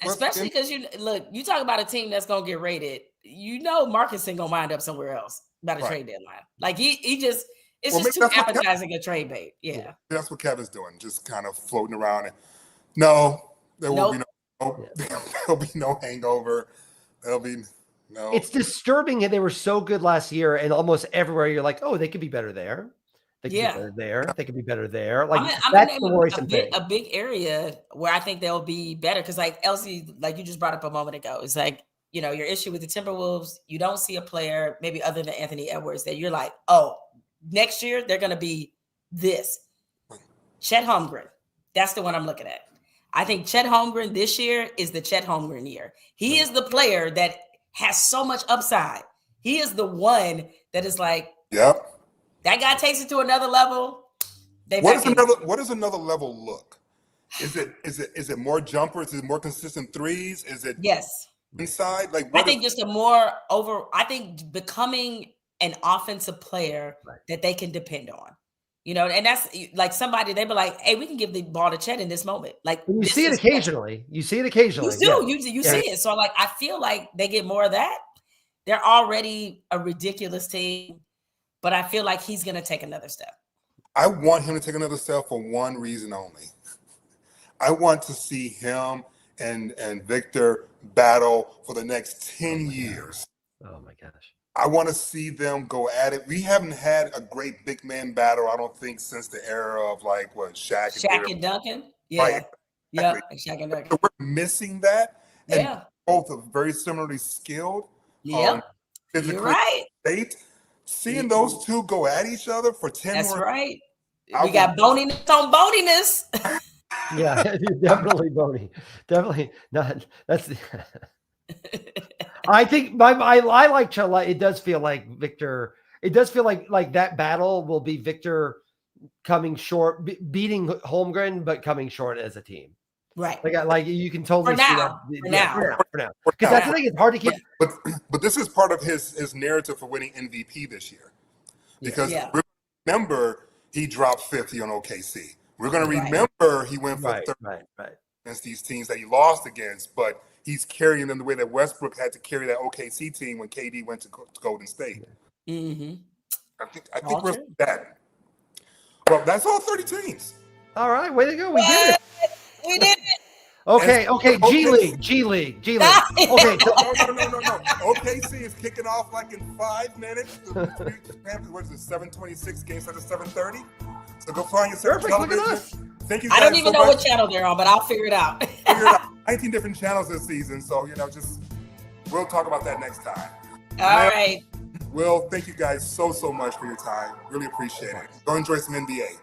Especially because you talk about a team that's gonna get rated. Marcus ain't gonna wind up somewhere else by the trade deadline. Like he just it's just too appetizing a trade bait. Yeah. That's what Kevin's doing, just kind of floating around. And there will be there'll be no hangover. There'll be no. It's disturbing. They were so good last year, and almost everywhere you're like, oh, they could be better there. They could be better there. They could be better there. Like that's the worrisome thing. A big area where I think they'll be better because, like LZ, like you just brought up a moment ago, it's like your issue with the Timberwolves. You don't see a player maybe other than Anthony Edwards that you're like, oh, next year they're going to be this. Chet Holmgren, that's the one I'm looking at. I think Chet Holmgren this year is the Chet Holmgren year. He is the player that has so much upside. He is the one that is like, yep. That guy takes it to another level. What does another level look? Is it more jumpers? Is it more consistent threes? Is it inside? I think becoming an offensive player that they can depend on. And that's like somebody they'd be like, hey, we can give the ball to Chet in this moment. Like you see it occasionally. You see it occasionally. You do. You see it. So I feel like they get more of that. They're already a ridiculous team. But I feel like he's going to take another step. I want him to take another step for one reason only. I want to see him and Victor battle for the next 10 years. Oh, my gosh. I want to see them go at it. We haven't had a great big man battle, I don't think, since the era of Shaq and Duncan? Yeah. Right. Yeah, Shaq and Duncan. So we're missing that. And yeah. Both are very similarly skilled. Yeah. You're right. Seeing those two go at each other for 10 That's more. That's right. We got boniness on boniness. Yeah, definitely bony. Definitely not. That's. I think I like Chala. It does feel like Victor. It does feel like that battle will be Victor coming short, beating Holmgren, but coming short as a team. Right. Like you can totally see that. For now. Because that's the thing. It's hard to keep. But this is part of his narrative for winning MVP this year. Because remember, he dropped 50 on OKC. We're going to Right. remember he went for Right, 30 right. against these teams that he lost against, but he's carrying them the way that Westbrook had to carry that OKC team when KD went to Golden State. Mm-hmm. I All think we're true. that. Well, that's all 30 teams. All right, way to go. We did it. We did it. Okay, And okay. G League. Okay, No. OKC is kicking off like in 5 minutes. What is it, 7:26 games instead of 7:30? So go find yourself perfect. Look at television. us. Thank you I guys don't even so know much. what channel they're on, but I'll figure it out. Figure it out. 19 different channels this season, so just we'll talk about that next time. All right. Will, thank you guys so much for your time. Really appreciate it. Go enjoy some NBA.